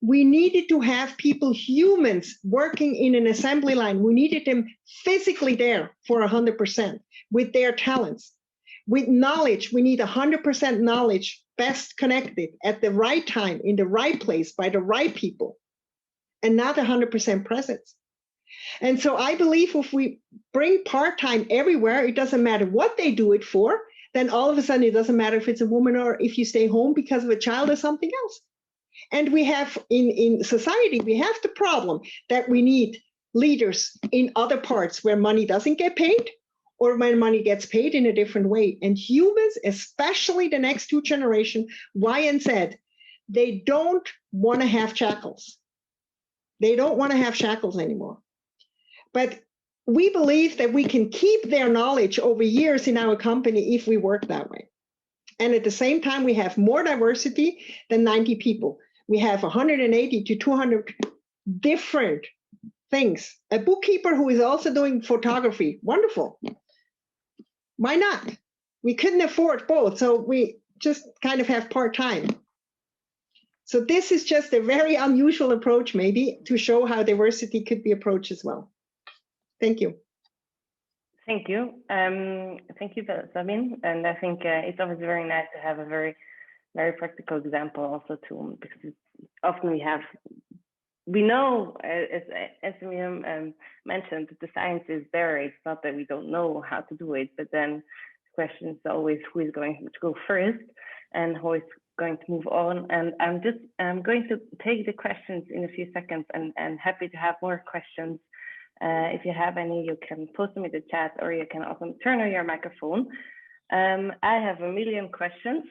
[SPEAKER 4] We needed to have people, humans, working in an assembly line. We needed them physically there for 100% with their talents. With knowledge, we need 100% knowledge, best connected at the right time, in the right place, by the right people, and not 100% presence. And so I believe if we bring part-time everywhere, it doesn't matter what they do it for, then all of a sudden it doesn't matter if it's a woman or if you stay home because of a child or something else. And we have in society, we have the problem that we need leaders in other parts where money doesn't get paid or when money gets paid in a different way. And humans, especially the next two generations, Y and Z, they don't want to have shackles. They don't want to have shackles anymore. But we believe that we can keep their knowledge over years in our company if we work that way. And at the same time, we have more diversity than 90 people. We have 180 to 200 different things. A bookkeeper who is also doing photography, wonderful. Why not? We couldn't afford both, so we just kind of have part-time. So this is just a very unusual approach, maybe, to show how diversity could be approached as well. Thank you.
[SPEAKER 1] Thank you. Thank you, Sabine. And I think it's always very nice to have a very practical example also too, because often we know, as Miriam mentioned, that the science is there. It's not that we don't know how to do it, but then the question is always who is going to go first and who is going to move on. And I'm going to take the questions in a few seconds, and happy to have more questions. If you have any, you can post them in the chat, or you can also turn on your microphone. I have a million questions,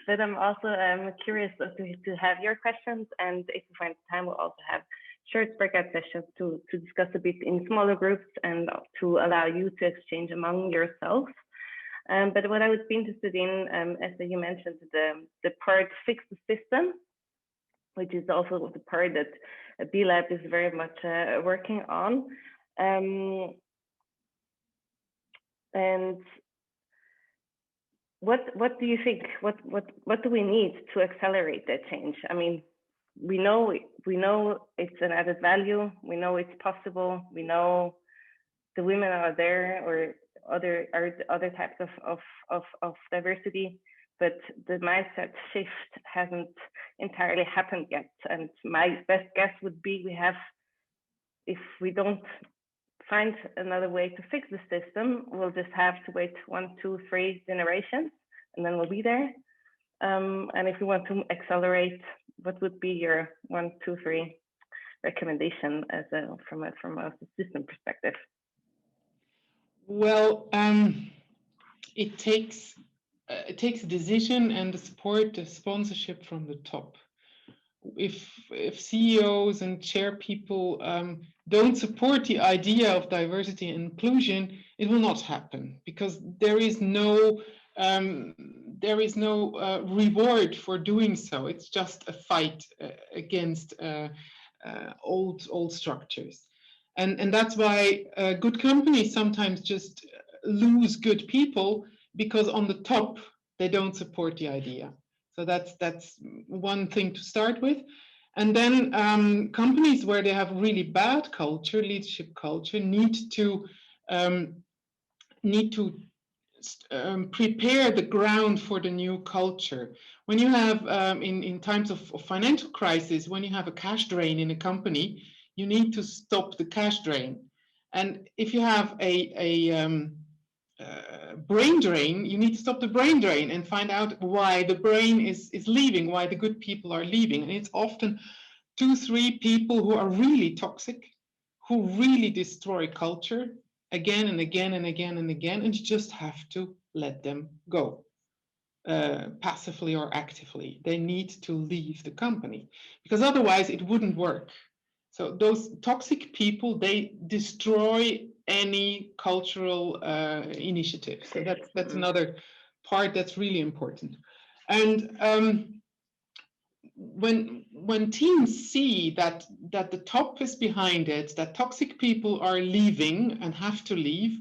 [SPEAKER 1] but I'm also curious to have your questions. And if we find time, we'll also have short breakout sessions to discuss a bit in smaller groups and to allow you to exchange among yourselves. But what I would be interested in, Esther, you mentioned the part fix the system, which is also the part that B-Lab is very much working on. And what do you think? What do we need to accelerate that change? I mean, we know it's an added value. We know it's possible. We know the women are there, or other types of diversity, but the mindset shift hasn't entirely happened yet. And my best guess would be if we don't find another way to fix the system, we'll just have to wait 1, 2, 3 generations, and then we'll be there. And if we want to accelerate, what would be your 1, 2, 3 recommendation from a system perspective?
[SPEAKER 3] Well, it takes a decision and the support, the sponsorship from the top. If CEOs and chair people don't support the idea of diversity and inclusion, it will not happen, because there is no reward for doing so. It's just a fight against old structures. And that's why good companies sometimes just lose good people, because on the top, they don't support the idea. So that's one thing to start with. And then companies where they have really bad culture, leadership culture, need to prepare the ground for the new culture. When you have, in times of financial crisis, when you have a cash drain in a company, you need to stop the cash drain. And if you have a brain drain, you need to stop the brain drain and find out why the brain is leaving, why the good people are leaving. And it's often 2, 3 people who are really toxic, who really destroy culture again and again and again and again, and you just have to let them go, passively or actively. They need to leave the company, because otherwise it wouldn't work. So those toxic people, they destroy any cultural initiative. So that's another part that's really important. And when teams see that the top is behind it, that toxic people are leaving and have to leave,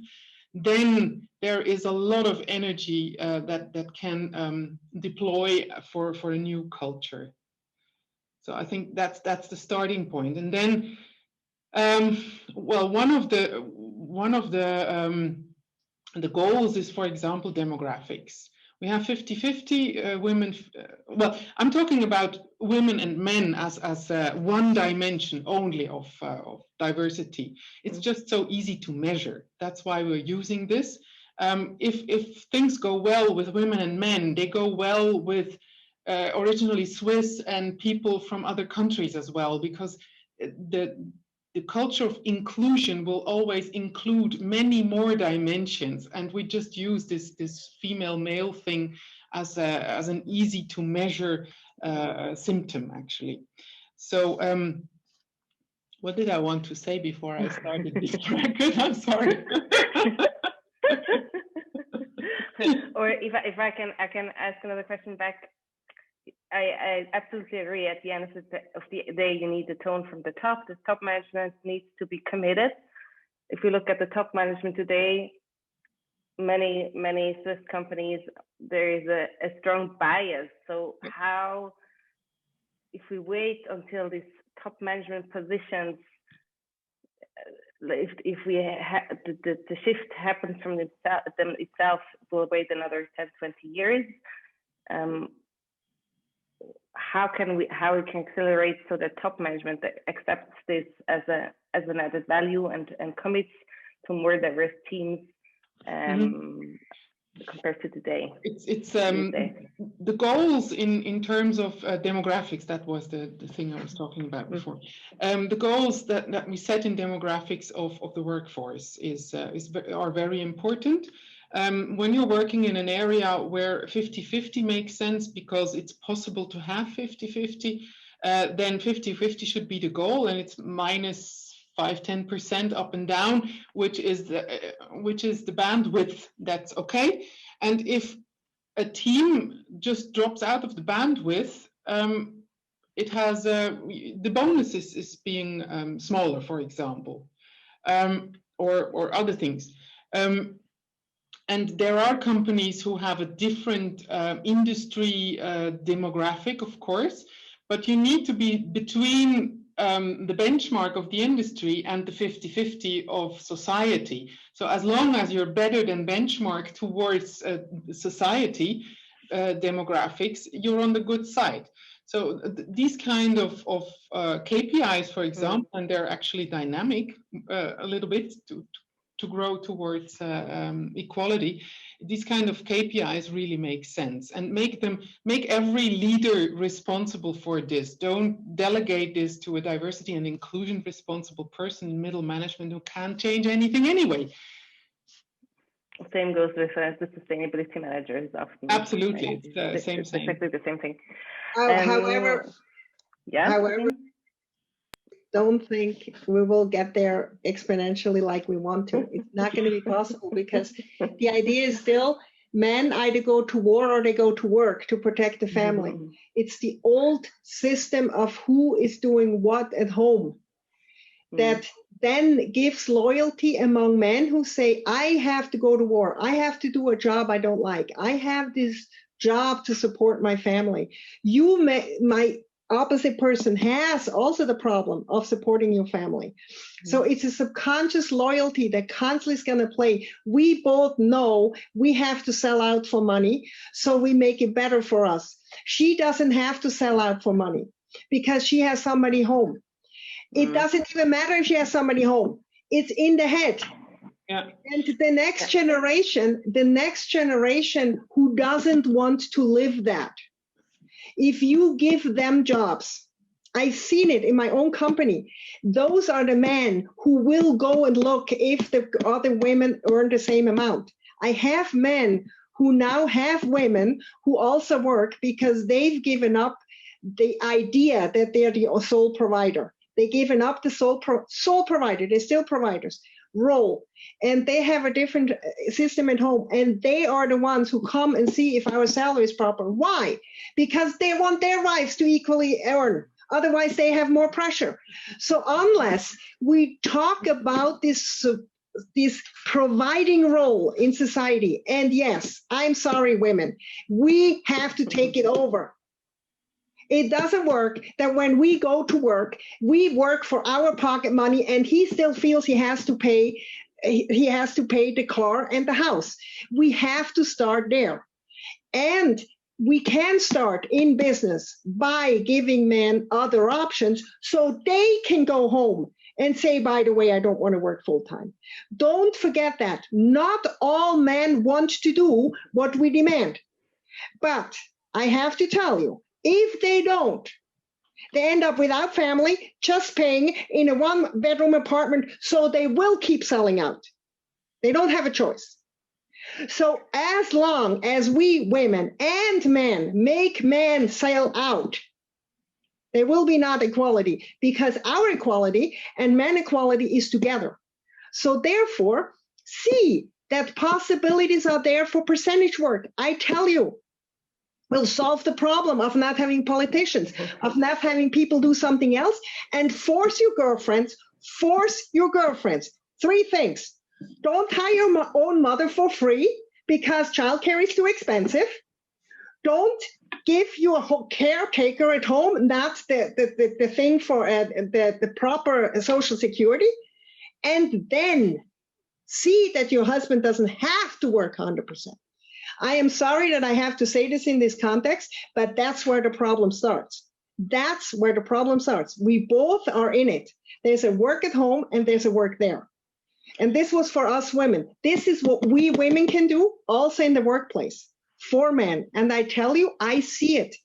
[SPEAKER 3] then there is a lot of energy that can deploy for a new culture. So I think that's the starting point. And then, well, one of the goals is, for example, demographics. We have 50-50 women. Well, I'm talking about women and men as one dimension only of diversity. It's just so easy to measure. That's why we're using this. If things go well with women and men, they go well with originally Swiss and people from other countries as well, because the culture of inclusion will always include many more dimensions, and we just use this female-male thing as an easy to measure symptom, actually. So what did I want to say before I started this record? I'm sorry.
[SPEAKER 1] Or if I can ask another question back. I absolutely agree. At the end of the day, you need the tone from the top. The top management needs to be committed. If we look at the top management today, many Swiss companies, there is a strong bias. So how, if we wait until these top management positions, if we the shift happens from them itself, we'll wait another 10, 20 years. How we can accelerate so that top management accepts this as an added value and commits to more diverse teams compared to today?
[SPEAKER 3] It's the goals in terms of demographics. That was the thing I was talking about before. The goals that we set in demographics of the workforce are very important. When you're working in an area where 50-50 makes sense because it's possible to have 50-50, then 50-50 should be the goal, and it's minus 5-10% up and down, which is the bandwidth that's okay. And if a team just drops out of the bandwidth, it has the bonus is being smaller, for example, or other things. And there are companies who have a different industry demographic, of course, but you need to be between the benchmark of the industry and the 50-50 of society. So as long as you're better than benchmark towards society demographics, you're on the good side. So these kind of KPIs, for example, and they're actually dynamic a little bit to grow towards equality. These kind of KPIs really make sense, and make every leader responsible for this. Don't delegate this to a diversity and inclusion responsible person in middle management who can't change anything anyway.
[SPEAKER 1] Same goes with the sustainability managers often.
[SPEAKER 3] Absolutely, it's the same
[SPEAKER 1] thing. Exactly the same thing.
[SPEAKER 4] However, don't think we will get there exponentially like we want to. It's not going to be possible, because the idea is still men either go to war or they go to work to protect the family. It's the old system of who is doing what at home that then gives loyalty among men who say, I have to go to war. I have to do a job I don't like. I have this job to support my family. My opposite person has also the problem of supporting your family. So it's a subconscious loyalty that constantly is going to play. We both know we have to sell out for money, so we make it better for us. She doesn't have to sell out for money because she has somebody home. It doesn't even matter if she has somebody home. It's in the head. Yeah. And the next generation who doesn't want to live that, if you give them jobs, I've seen it in my own company. Those are the men who will go and look if the other women earn the same amount. I have men who now have women who also work because they've given up the idea that they're the sole provider. They've given up the sole provider, they're still providers, role. And they have a different system at home. And they are the ones who come and see if our salary is proper. Why? Because they want their wives to equally earn. Otherwise, they have more pressure. So unless we talk about this providing role in society, and yes, I'm sorry, women, we have to take it over. It doesn't work that when we go to work, we work for our pocket money, and he still feels he has to pay the car and the house. We have to start there. And we can start in business by giving men other options so they can go home and say, by the way, I don't want to work full time. Don't forget that. Not all men want to do what we demand. But I have to tell you, if they don't, they end up without family, just paying in a one-bedroom apartment, so they will keep selling out. They don't have a choice. So as long as we women and men make men sell out, there will be not equality, because our equality and men equality is together. So therefore, see that possibilities are there for percentage work. I tell you, will solve the problem of not having politicians, of not having people do something else, and force your girlfriends. 3 things. Don't hire your own mother for free because childcare is too expensive. Don't give you a caretaker at home. That's the thing for the proper social security. And then see that your husband doesn't have to work 100%. I am sorry that I have to say this in this context, but that's where the problem starts. That's where the problem starts. We both are in it. There's a work at home and there's a work there. And this was for us women. This is what we women can do also in the workplace for men. And I tell you, I see it.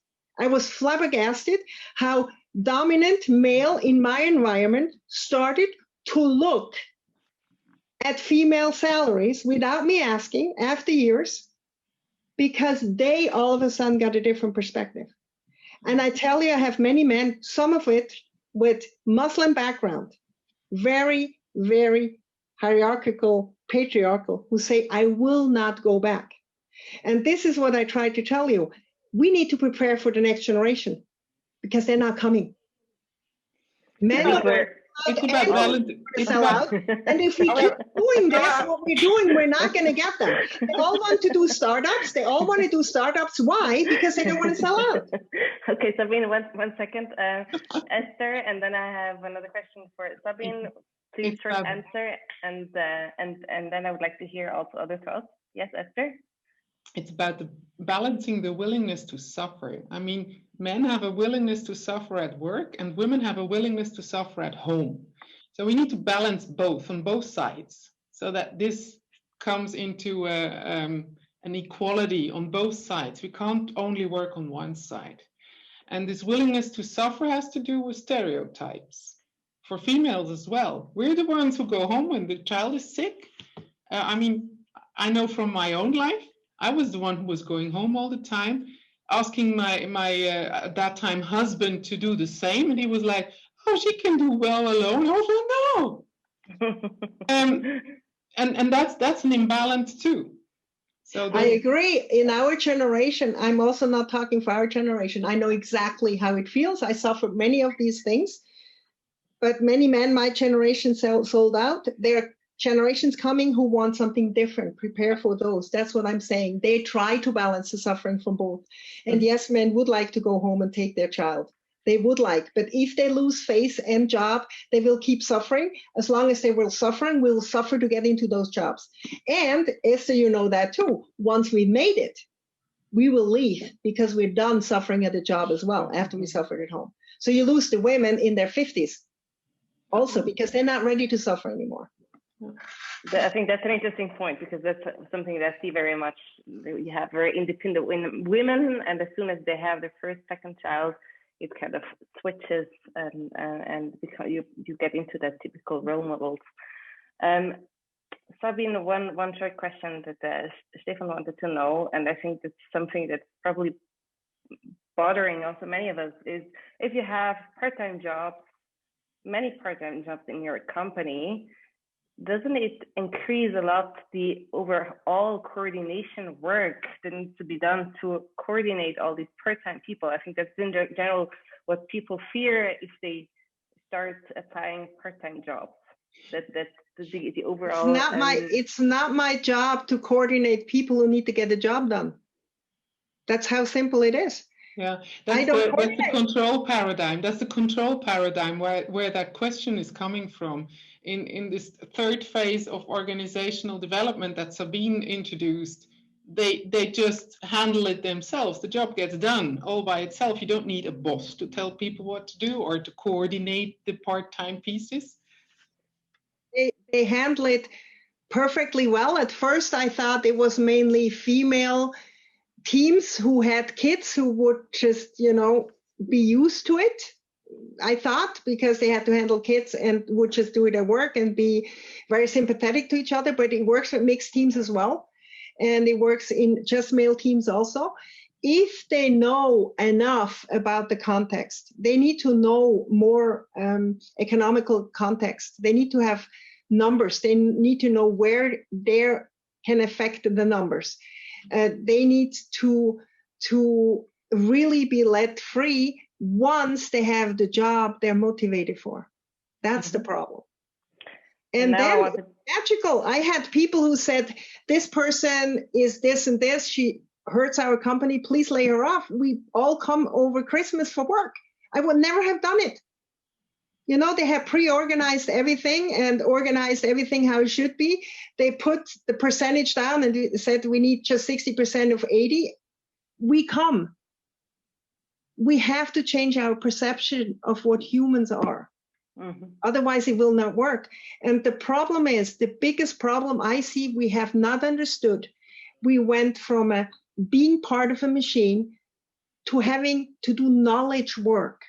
[SPEAKER 4] I was flabbergasted how dominant male in my environment started to look at female salaries without me asking after years, because they all of a sudden got a different perspective. And I tell you, I have many men, some of it with Muslim background, very, very hierarchical, patriarchal, who say, I will not go back. And this is what I try to tell you. We need to prepare for the next generation because they're not coming. Men
[SPEAKER 3] it's about balancing.
[SPEAKER 4] Sell out. And if we keep doing this, what we're doing, we're not going to get them. They all want to do startups. They all want to do startups. Why? Because they don't want to sell out.
[SPEAKER 1] Okay, Sabine, one second. Esther, and then I have another question for Sabine. Please first answer, and then I would like to hear also other thoughts. Yes, Esther?
[SPEAKER 3] It's about balancing the willingness to suffer. I mean, men have a willingness to suffer at work and women have a willingness to suffer at home. So we need to balance both on both sides so that this comes into an equality on both sides. We can't only work on one side. And this willingness to suffer has to do with stereotypes for females as well. We're the ones who go home when the child is sick. I mean, I know from my own life, I was the one who was going home all the time, asking my at that time husband to do the same, and he was like, "Oh, she can do well alone." I was like, "No," and that's an imbalance too. So
[SPEAKER 4] I agree. In our generation, I'm also not talking for our generation. I know exactly how it feels. I suffered many of these things, but many men my generation sold out. They're generations coming who want something different. Prepare for those. That's what I'm saying. They try to balance the suffering from both. And yes, men would like to go home and take their child. They would like, but if they lose face and job, they will keep suffering. As long as they will suffer, we'll suffer to get into those jobs. And Esther, you know that too. Once we made it, we will leave because we're done suffering at the job as well after we suffered at home. So you lose the women in their 50s also because they're not ready to suffer anymore.
[SPEAKER 1] I think that's an interesting point because that's something that I see very much. You have very independent women, and as soon as they have their first, second child, it kind of switches and you get into that typical role models. Sabine, one short question that Stefan wanted to know, and I think that's something that's probably bothering also many of us, is if you have part-time jobs, many part-time jobs in your company, doesn't it increase a lot the overall coordination work that needs to be done to coordinate all these part-time people? I think that's in general what people fear if they start applying part-time jobs. That's the overall.
[SPEAKER 4] It's not my job to coordinate people who need to get the job done. That's how simple it is.
[SPEAKER 3] Yeah, that's the control paradigm. That's the control paradigm where that question is coming from. In this third phase of organizational development that Sabine introduced, they just handle it themselves. The job gets done all by itself. You don't need a boss to tell people what to do or to coordinate the part-time pieces.
[SPEAKER 4] They handle it perfectly well. At first, I thought it was mainly female teams who had kids who would just, be used to it. I thought because they had to handle kids and would just do their work and be very sympathetic to each other, but it works with mixed teams as well. And it works in just male teams also. If they know enough about the context, they need to know more economical context. They need to have numbers. They need to know where they can affect the numbers. They need to really be let free once they have the job they're motivated for. That's the problem. And then magical. I had people who said, this person is this and this, she hurts our company, please lay her off. We all come over Christmas for work. I would never have done it. You know, they have pre-organized everything and organized everything how it should be. They put the percentage down and said we need just 60% of 80. We come. We have to change our perception of what humans are. Mm-hmm. Otherwise, it will not work. And the problem is, the biggest problem I see, we have not understood. We went from being part of a machine to having to do knowledge work.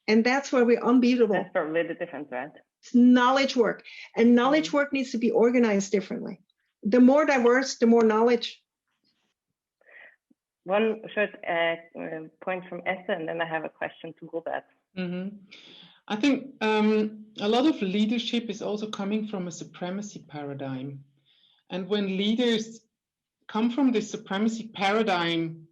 [SPEAKER 4] And that's where we're unbeatable.
[SPEAKER 1] That's probably the difference, right?
[SPEAKER 4] It's knowledge work. And knowledge work needs to be organized differently. The more diverse, the more knowledge.
[SPEAKER 1] One short point from Esther, and then I have a question to Robert.
[SPEAKER 3] Mm-hmm. I think a lot of leadership is also coming from a supremacy paradigm. And when leaders come from this supremacy paradigm,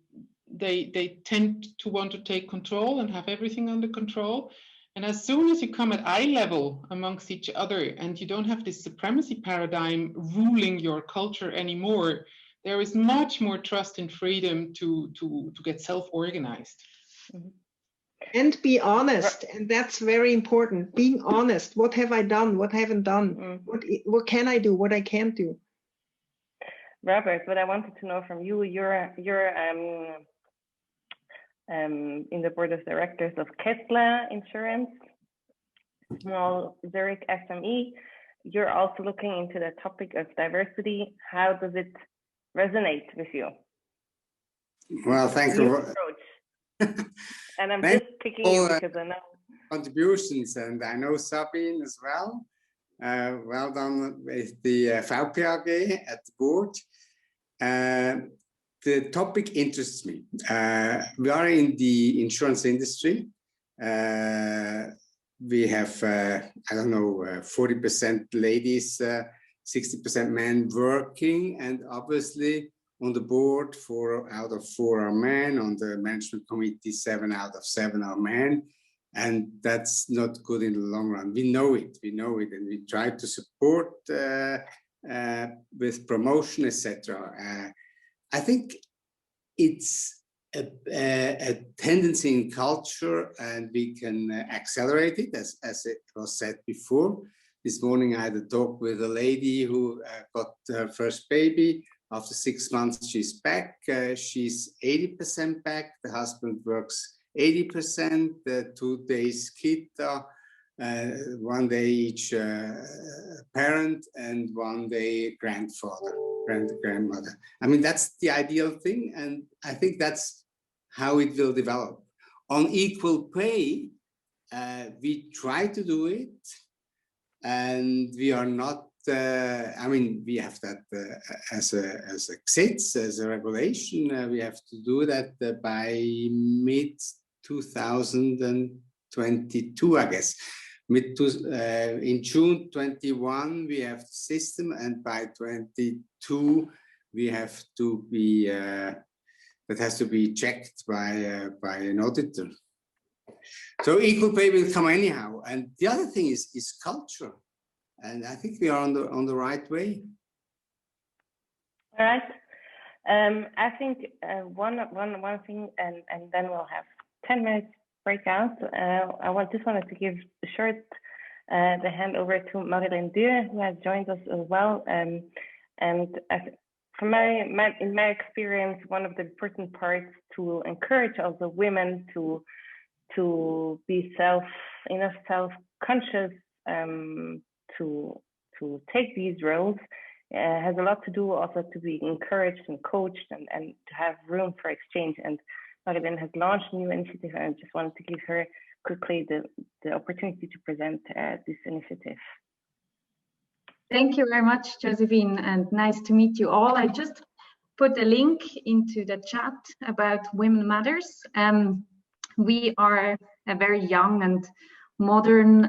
[SPEAKER 3] they tend to want to take control and have everything under control. And as soon as you come at eye level amongst each other and you don't have this supremacy paradigm ruling your culture anymore, there is much more trust and freedom to get self-organized.
[SPEAKER 1] Mm-hmm.
[SPEAKER 4] And be honest, and that's very important. Being honest. What have I done? What haven't done? Mm-hmm. What can I do? What I can't do?
[SPEAKER 1] Robert, what I wanted to know from you, you're in the board of directors of Kessler Insurance, small Zurich SME. You're also looking into the topic of diversity. How does it resonate with you?
[SPEAKER 2] Well, thank you.
[SPEAKER 1] And I'm just picking you because I know
[SPEAKER 2] contributions, and I know Sabine as well. Well done with the VPAG at the board. The topic interests me. We are in the insurance industry. We have, I don't know, 40% ladies, 60% men working, and obviously on the board, 4 out of 4 are men. On the management committee, 7 out of 7 are men. And that's not good in the long run. We know it, and we try to support with promotion, etc. I think it's a tendency in culture, and we can accelerate it, as it was said before. This morning I had a talk with a lady who got her first baby. After 6 months, she's back. She's 80% back. The husband works 80%, 2 days kid, 1 day each parent, and 1 day grandmother. I mean, that's the ideal thing, and I think that's how it will develop. On equal pay, we try to do it, and we are not. I mean, we have that as a XITS, as a regulation. We have to do that by mid-2022, I guess. In June 21, we have the system, and by 22, we have to be. That has to be checked by an auditor. So equal pay will come anyhow. And the other thing is culture. And I think we are on the right way.
[SPEAKER 1] All right. I think one thing, and then we'll have 10 minutes breakout. I just wanted to give a short the hand over to Marilyn Deur, who has joined us as well. And from in my experience, one of the important parts to encourage also women to be self-conscious, to take these roles has a lot to do also to be encouraged and coached and to have room for exchange. And Marilyn has launched a new initiative, and I just wanted to give her quickly the opportunity to present this initiative.
[SPEAKER 5] Thank you very much, Josephine, and nice to meet you all. I just put a link into the chat about Women Matters. We are a very young and modern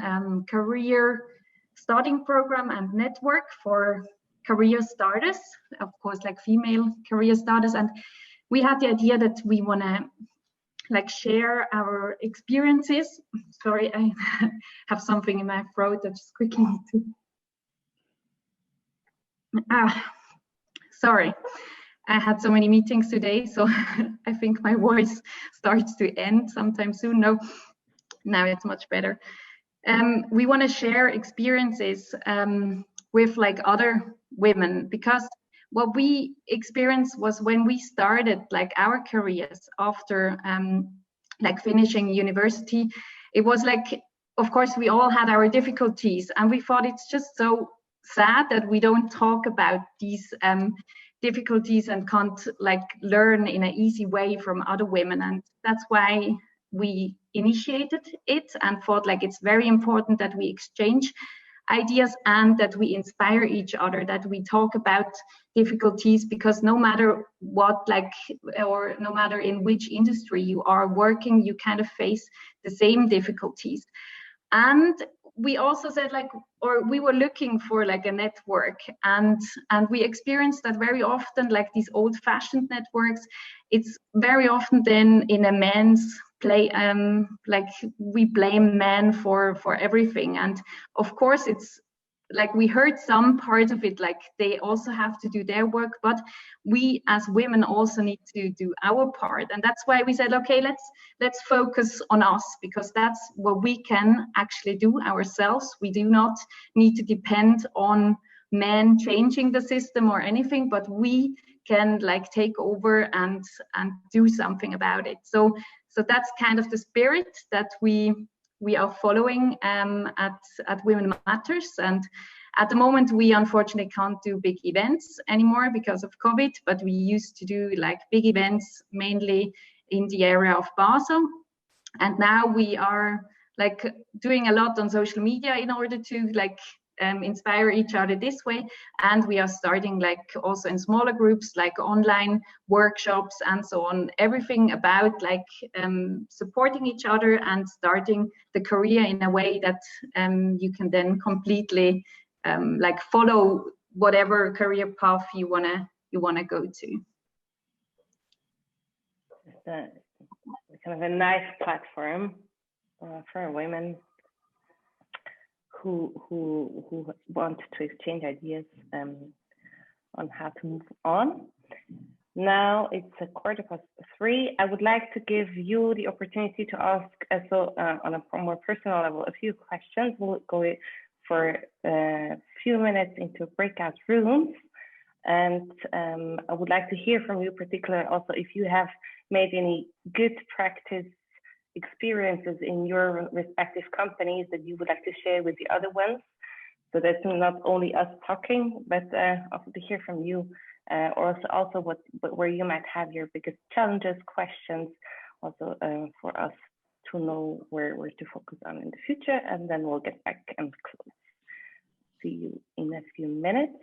[SPEAKER 5] career starting program and network for career starters, of course, like female career starters. And we had the idea that we want to share our experiences. Sorry, I have something in my throat. I just quickly need to. Sorry, I had so many meetings today, so I think my voice starts to end sometime soon. No, now it's much better. We want to share experiences with like other women, because what we experienced was when we started like our careers after like finishing university, it was like, of course, we all had our difficulties, and we thought it's just so sad that we don't talk about these difficulties and can't like learn in an easy way from other women. And that's why we initiated it and thought like it's very important that we exchange ideas and that we inspire each other, that we talk about difficulties, because no matter what, like, or no matter in which industry you are working, you kind of face the same difficulties. And we also said like, or we were looking for like a network, and we experienced that very often, like these old-fashioned networks, it's very often then in a man's play, like we blame men for everything. And of course it's like we heard some part of it, like they also have to do their work, but we as women also need to do our part. And that's why we said, okay, let's focus on us, because that's what we can actually do ourselves. We do not need to depend on men changing the system or anything, but we can like take over and do something about it. So that's kind of the spirit that we are following at Women Matters. And at the moment, we unfortunately can't do big events anymore because of COVID, but we used to do like big events mainly in the area of Basel. And now we are like doing a lot on social media in order to like inspire each other this way. And we are starting like also in smaller groups, like online workshops and so on, everything about like supporting each other and starting the career in a way that you can then completely like follow whatever career path you wanna go to.
[SPEAKER 1] It's kind of a nice platform for women who want to exchange ideas on how to move on. Now it's 3:15. I would like to give you the opportunity to ask on a more personal level a few questions. We'll go for a few minutes into breakout rooms, and I would like to hear from you, particularly also if you have made any good practice experiences in your respective companies that you would like to share with the other ones. So that's not only us talking, but also to hear from you, or also where you might have your biggest challenges, questions, also for us to know where to focus on in the future, and then we'll get back and close. See you in a few minutes.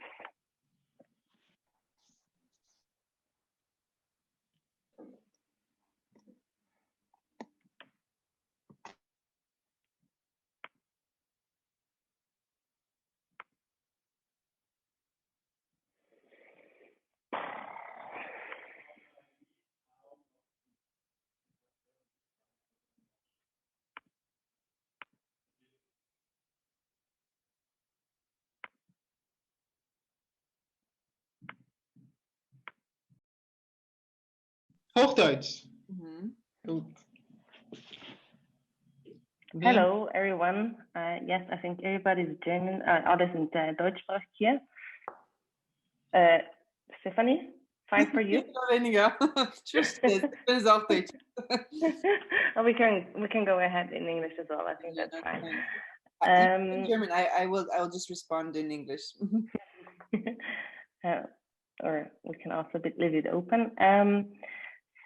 [SPEAKER 3] Hochdeutsch.
[SPEAKER 6] Mm-hmm.
[SPEAKER 1] Hello, everyone. Yes, I think everybody's German. Alles in Deutschsprachig here. Stephanie, fine for you?
[SPEAKER 6] Weniger. Tschüss. Ist auch Deutsch.
[SPEAKER 1] Oh, we can go ahead in English as well. I think that's fine.
[SPEAKER 6] In German, I will just respond in English.
[SPEAKER 1] Or we can also leave it open.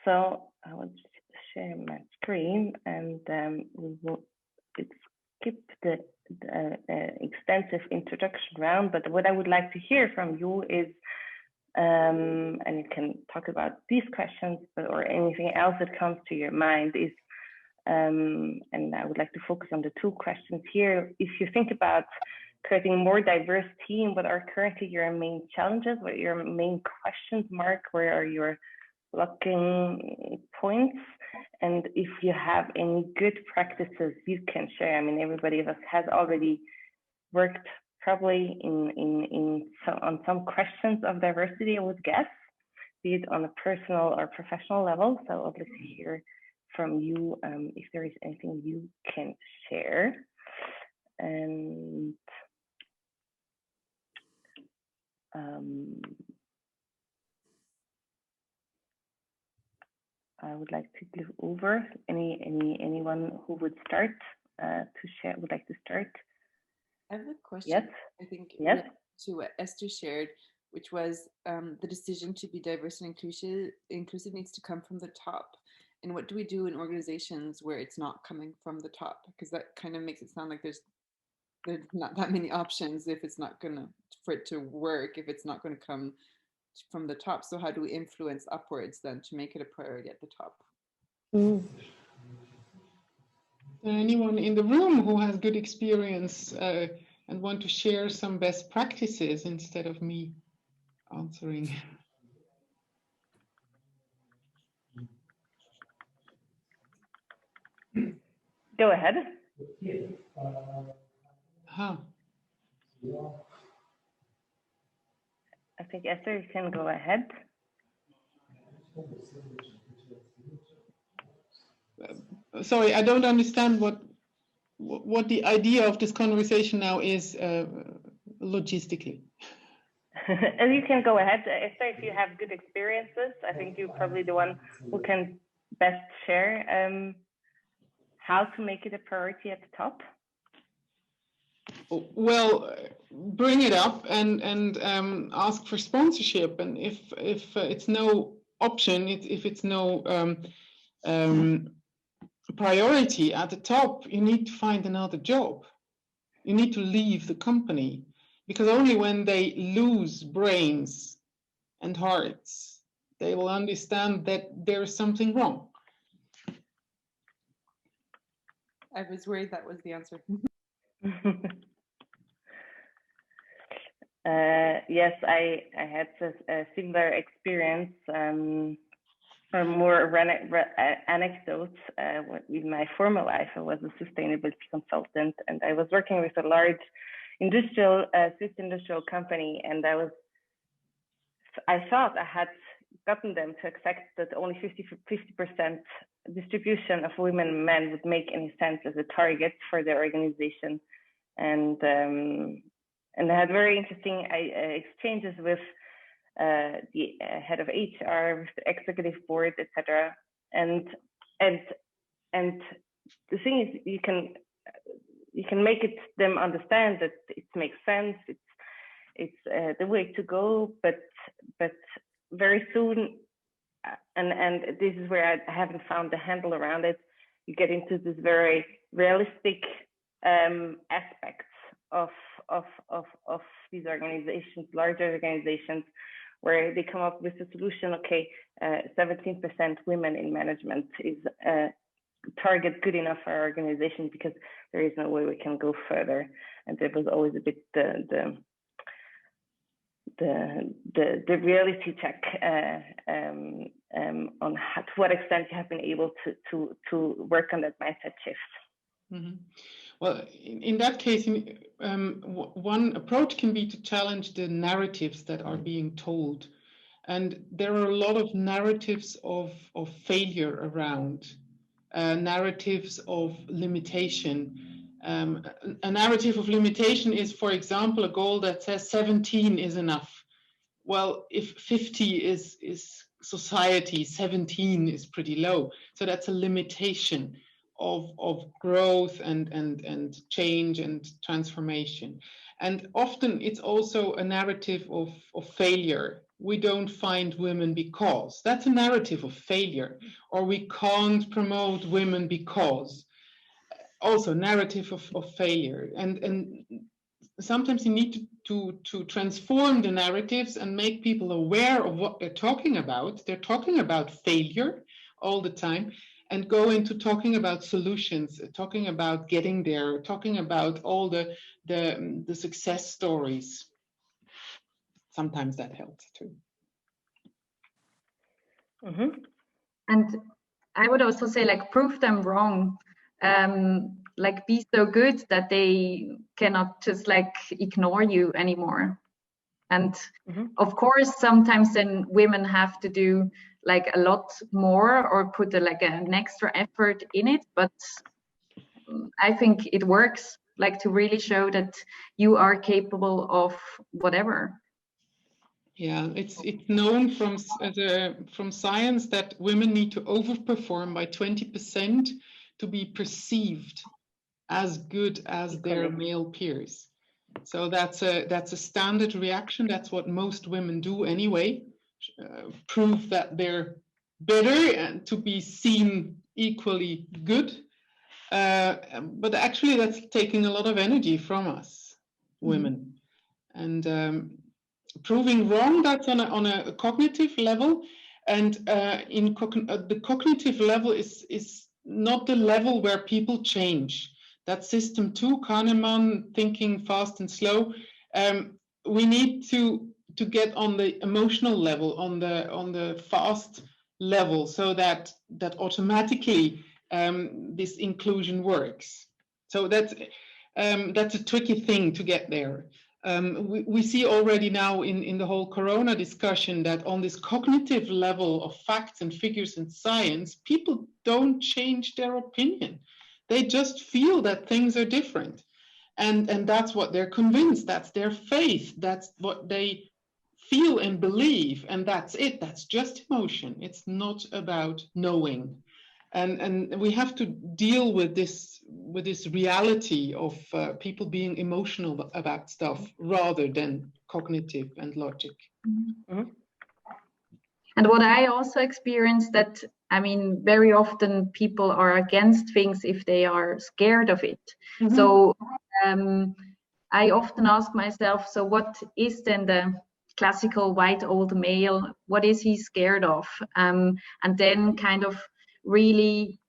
[SPEAKER 1] So I will just share my screen, and we will skip the extensive introduction round. But what I would like to hear from you is, and you can talk about these questions, or anything else that comes to your mind, is, and I would like to focus on the two questions here. If you think about creating a more diverse team, what are currently your main challenges? What are your main questions mark? Where are your blocking points? And if you have any good practices you can share. I mean, everybody of us has already worked probably on some questions of diversity, I would guess, be it on a personal or professional level. So I'd like to hear from you if there is anything you can share. And I would like to give over anyone who would start to share, would like to start.
[SPEAKER 6] I have a question.
[SPEAKER 1] Yes.
[SPEAKER 6] I think
[SPEAKER 1] yes.
[SPEAKER 6] To what Esther shared, which was the decision to be diverse and inclusive needs to come from the top. And what do we do in organizations where it's not coming from the top? Because that kind of makes it sound like there's not that many options if it's not gonna, for it to work, if it's not gonna come from the top. So how do we influence upwards then to make it a priority at the top?
[SPEAKER 3] Anyone in the room who has good experience and want to share some best practices instead of me answering?
[SPEAKER 1] Go ahead. I think Esther, you can go ahead.
[SPEAKER 3] Sorry, I don't understand what the idea of this conversation now is logistically.
[SPEAKER 1] And you can go ahead, Esther, if you have good experiences. I think you're probably the one who can best share how to make it a priority at the top.
[SPEAKER 3] Well, bring it up and ask for sponsorship. And if it's no option, if it's no priority at the top, you need to find another job. You need to leave the company, because only when they lose brains and hearts, they will understand that there is something wrong.
[SPEAKER 6] I was worried that was the answer.
[SPEAKER 1] Yes, I had a similar experience. For more anecdotes, in my former life, I was a sustainability consultant, and I was working with a large Swiss industrial company, and I thought I had gotten them to accept that only 50% distribution of women and men would make any sense as a target for their organization, and I had very interesting exchanges with the head of HR, with the executive board, etc. And the thing is, you can make them understand that it makes sense. It's the way to go, but very soon, and this is where I haven't found the handle around it. You get into this very realistic aspects of these organizations, larger organizations, where they come up with a solution. Okay, 17% women in management is a target good enough for our organization, because there is no way we can go further. And there was always a bit the reality check on to what extent you have been able to work on that mindset shift.
[SPEAKER 3] Mm-hmm. Well, in that case, one approach can be to challenge the narratives that are being told. And there are a lot of narratives of failure around, narratives of limitation. A narrative of limitation is, for example, a goal that says 17 is enough. Well, if 50 is society, 17 is pretty low. So that's a limitation of growth and change and transformation. And often it's also a narrative of failure. We don't find women because. That's a narrative of failure. Or we can't promote women because. Also narrative of failure. And sometimes you need to transform the narratives and make people aware of what they're talking about. They're talking about failure all the time, and go into talking about solutions, talking about getting there, talking about all the success stories. Sometimes that helps too.
[SPEAKER 5] Mm-hmm. And I would also say, like, prove them wrong. Like, be so good that they cannot just like ignore you anymore. And of course, sometimes then women have to do like a lot more or put like an extra effort in it. But I think it works, like to really show that you are capable of whatever.
[SPEAKER 3] Yeah, it's known from science that women need to overperform by 20% to be perceived as good as their male peers. So that's a standard reaction. That's what most women do anyway. Prove that they're better and to be seen equally good. But actually, that's taking a lot of energy from us, women, and proving wrong. That's on a cognitive level, and the cognitive level is not the level where people change. That's system 2, Kahneman, thinking fast and slow. We need to get on the emotional level, on the fast level, so that automatically this inclusion works. So that's a tricky thing to get there. We see already now in the whole Corona discussion that on this cognitive level of facts and figures and science, people don't change their opinion. They just feel that things are different. And that's what they're convinced, that's their faith, that's what they feel and believe, and that's it. That's just emotion. It's not about knowing. And we have to deal with this reality of people being emotional about stuff rather than cognitive and logic.
[SPEAKER 5] And what I also experienced that, I mean, very often people are against things if they are scared of it. So I often ask myself, so what is then the classical white old male? What is he scared of? And then kind of really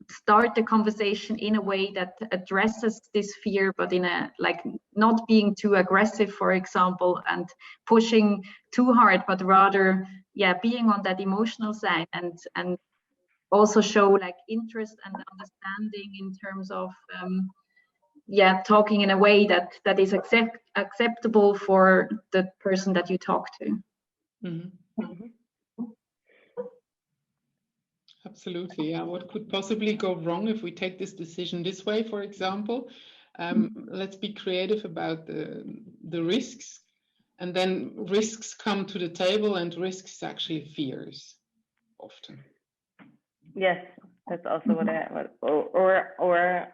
[SPEAKER 5] start the conversation in a way that addresses this fear, but in a like not being too aggressive, for example, and pushing too hard, but rather being on that emotional side and also show like interest and understanding in terms of talking in a way that is acceptable for the person that you talk to.
[SPEAKER 3] Absolutely, yeah. What could possibly go wrong if we take this decision this way, for example? Let's be creative about the risks, and then risks come to the table, and risks actually fears often.
[SPEAKER 1] Yes, that's also or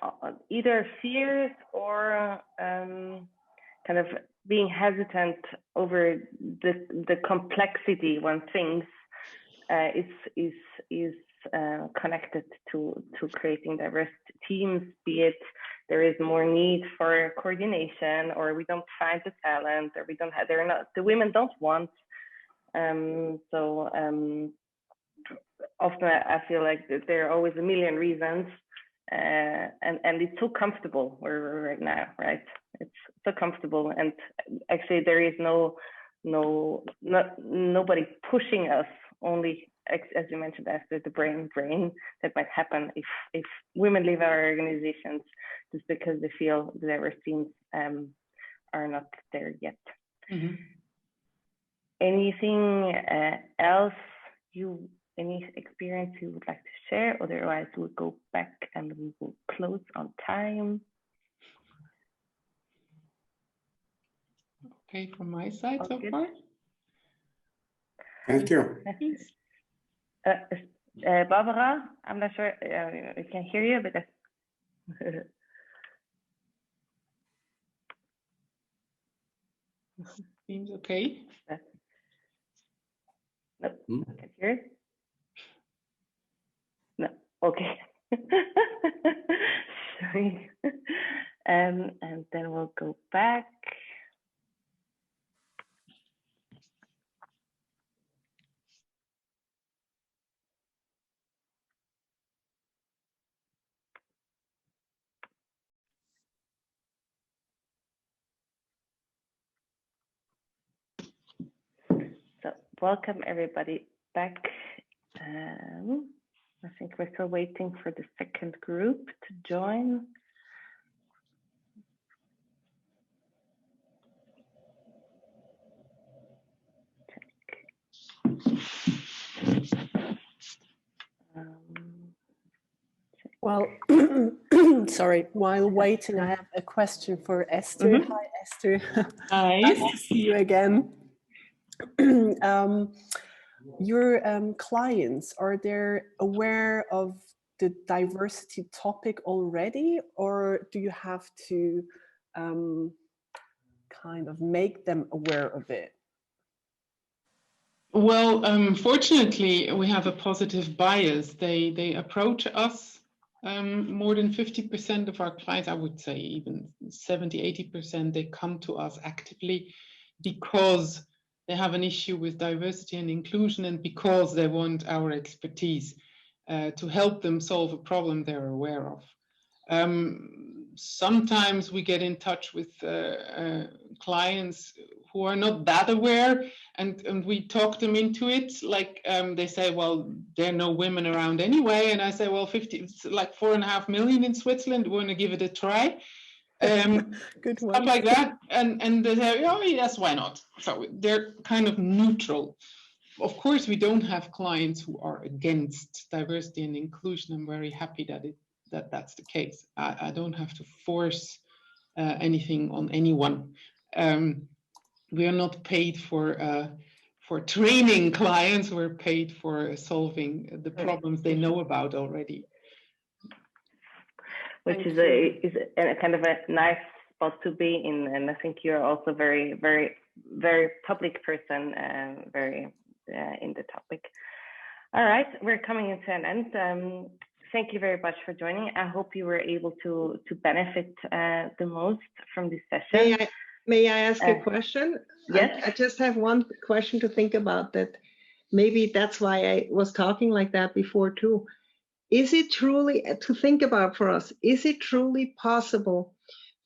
[SPEAKER 1] either fears or kind of being hesitant over the complexity when things is connected to creating diverse teams, be it there is more need for coordination, or we don't find the talent, or the women don't want. Often I feel like there are always a million reasons, and it's so comfortable where we're right now, right? It's so comfortable, and actually there is nobody pushing us. Only, as you mentioned, Esther, the brain that might happen if women leave our organizations just because they feel the diverse teams are not there yet. Anything else any experience you would like to share? Otherwise, we'll go back and we will close on time.
[SPEAKER 3] Okay, from my side so far.
[SPEAKER 2] Thank you.
[SPEAKER 1] Barbara, I'm not sure I can hear you, but
[SPEAKER 3] Seems okay.
[SPEAKER 1] Nope, I can hear it. No, okay. Sorry. And then we'll go back. So welcome everybody back. I think we're still waiting for the second group to join.
[SPEAKER 7] Well, sorry, while waiting, I have a question for Esther. Hi, Esther.
[SPEAKER 3] Hi.
[SPEAKER 7] Nice to see you again. Your clients, are they aware of the diversity topic already, or do you have to kind of make them aware of it?
[SPEAKER 3] Well, fortunately, we have a positive bias. They approach us. More than 50% of our clients, I would say even 70–80%, they come to us actively because they have an issue with diversity and inclusion, and because they want our expertise to help them solve a problem they're aware of. Sometimes we get in touch with clients who are not that aware, and we talk them into it. Like they say, well, there are no women around anyway, and I say, well, it's like 4.5 million in Switzerland. We want to give it a try.
[SPEAKER 7] Good one.
[SPEAKER 3] Stuff like that, and they say, oh yes, why not? So they're kind of neutral. Of course, we don't have clients who are against diversity and inclusion. I'm very happy that that's the case. I don't have to force anything on anyone. We are not paid for training clients. We're paid for solving the problems they know about already.
[SPEAKER 1] Which is a kind of a nice spot to be in, and I think you're also very, very, very public person, very in the topic. All right, we're coming into an end. Thank you very much for joining. I hope you were able to benefit the most from this session.
[SPEAKER 4] May I ask a question?
[SPEAKER 1] Yes.
[SPEAKER 4] I just have one question to think about, that maybe that's why I was talking like that before too. Is it truly, to think about for us, is it truly possible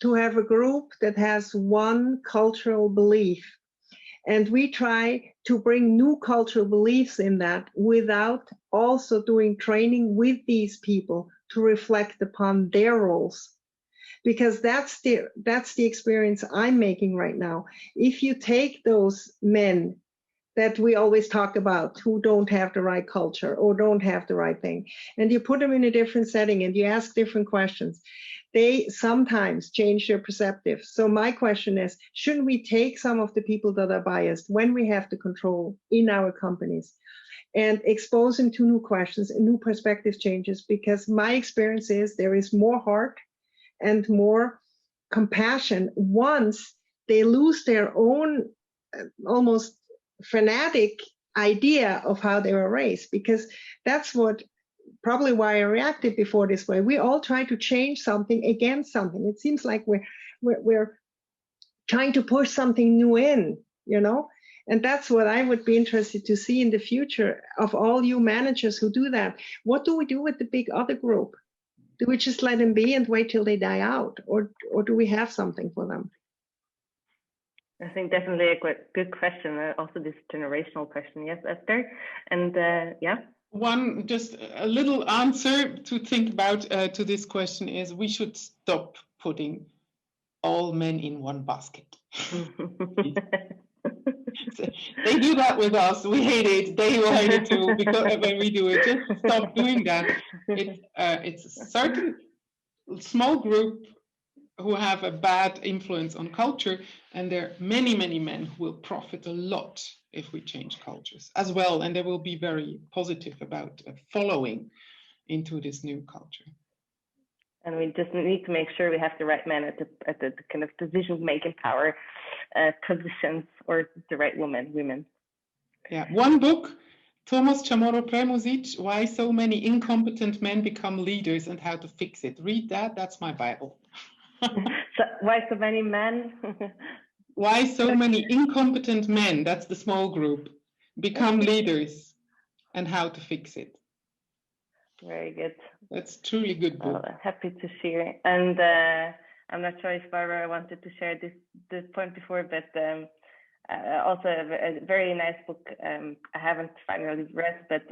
[SPEAKER 4] to have a group that has one cultural belief, and we try to bring new cultural beliefs in that without also doing training with these people to reflect upon their roles? Because that's the experience I'm making right now. If you take those men that we always talk about who don't have the right culture or don't have the right thing, and you put them in a different setting and you ask different questions, they sometimes change their perspective. So my question is, shouldn't we take some of the people that are biased when we have the control in our companies and expose them to new questions and new perspective changes? Because my experience is there is more heart and more compassion once they lose their own almost fanatic idea of how they were raised, because that's probably why I reacted before this way. We all try to change something against something. It seems like we're trying to push something new in, you know? And that's what I would be interested to see in the future of all you managers who do that. What do we do with the big other group? Do we just let them be and wait till they die out, or do we have something for them?
[SPEAKER 1] I think definitely a good question. Also this generational question. Yes, Esther? And yeah.
[SPEAKER 3] One, just a little answer to think about to this question is, we should stop putting all men in one basket. They do that with us. We hate it. They will hate it too because when we do it. Just stop doing that. It's a certain small group who have a bad influence on culture, and there are many, many men who will profit a lot if we change cultures as well, and they will be very positive about following into this new culture.
[SPEAKER 1] And we just need to make sure we have the right men at the kind of decision-making power positions, or the right women.
[SPEAKER 3] Yeah, one book, Thomas Chamorro Premuzic, Why So Many Incompetent Men Become Leaders and How to Fix It. Read that, that's my Bible.
[SPEAKER 1] So, why so many men?
[SPEAKER 3] Why so many incompetent men, that's the small group, become leaders and how to fix it.
[SPEAKER 1] Very good.
[SPEAKER 3] That's truly good book.
[SPEAKER 1] Well, happy to share. And I'm not sure if Barbara wanted to share this point before, but also a very nice book. I haven't finally read, but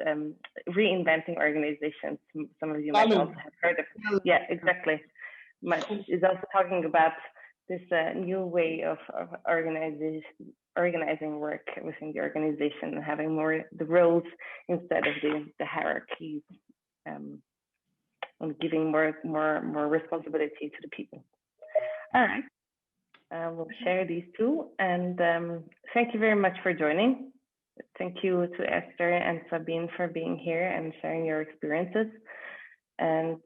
[SPEAKER 1] Reinventing Organizations. Some of you might also have heard of it. Yeah, exactly. Is also talking about this new way of organizing work within the organization, and having more the roles instead of the hierarchies. giving more responsibility to the people. All right, we'll share these two, and thank you very much for joining. Thank you to Esther and Sabine for being here and sharing your experiences. And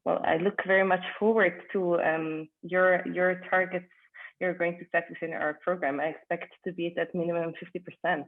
[SPEAKER 1] well, I look very much forward to your targets you're going to set within our program. I expect to be at minimum 50%.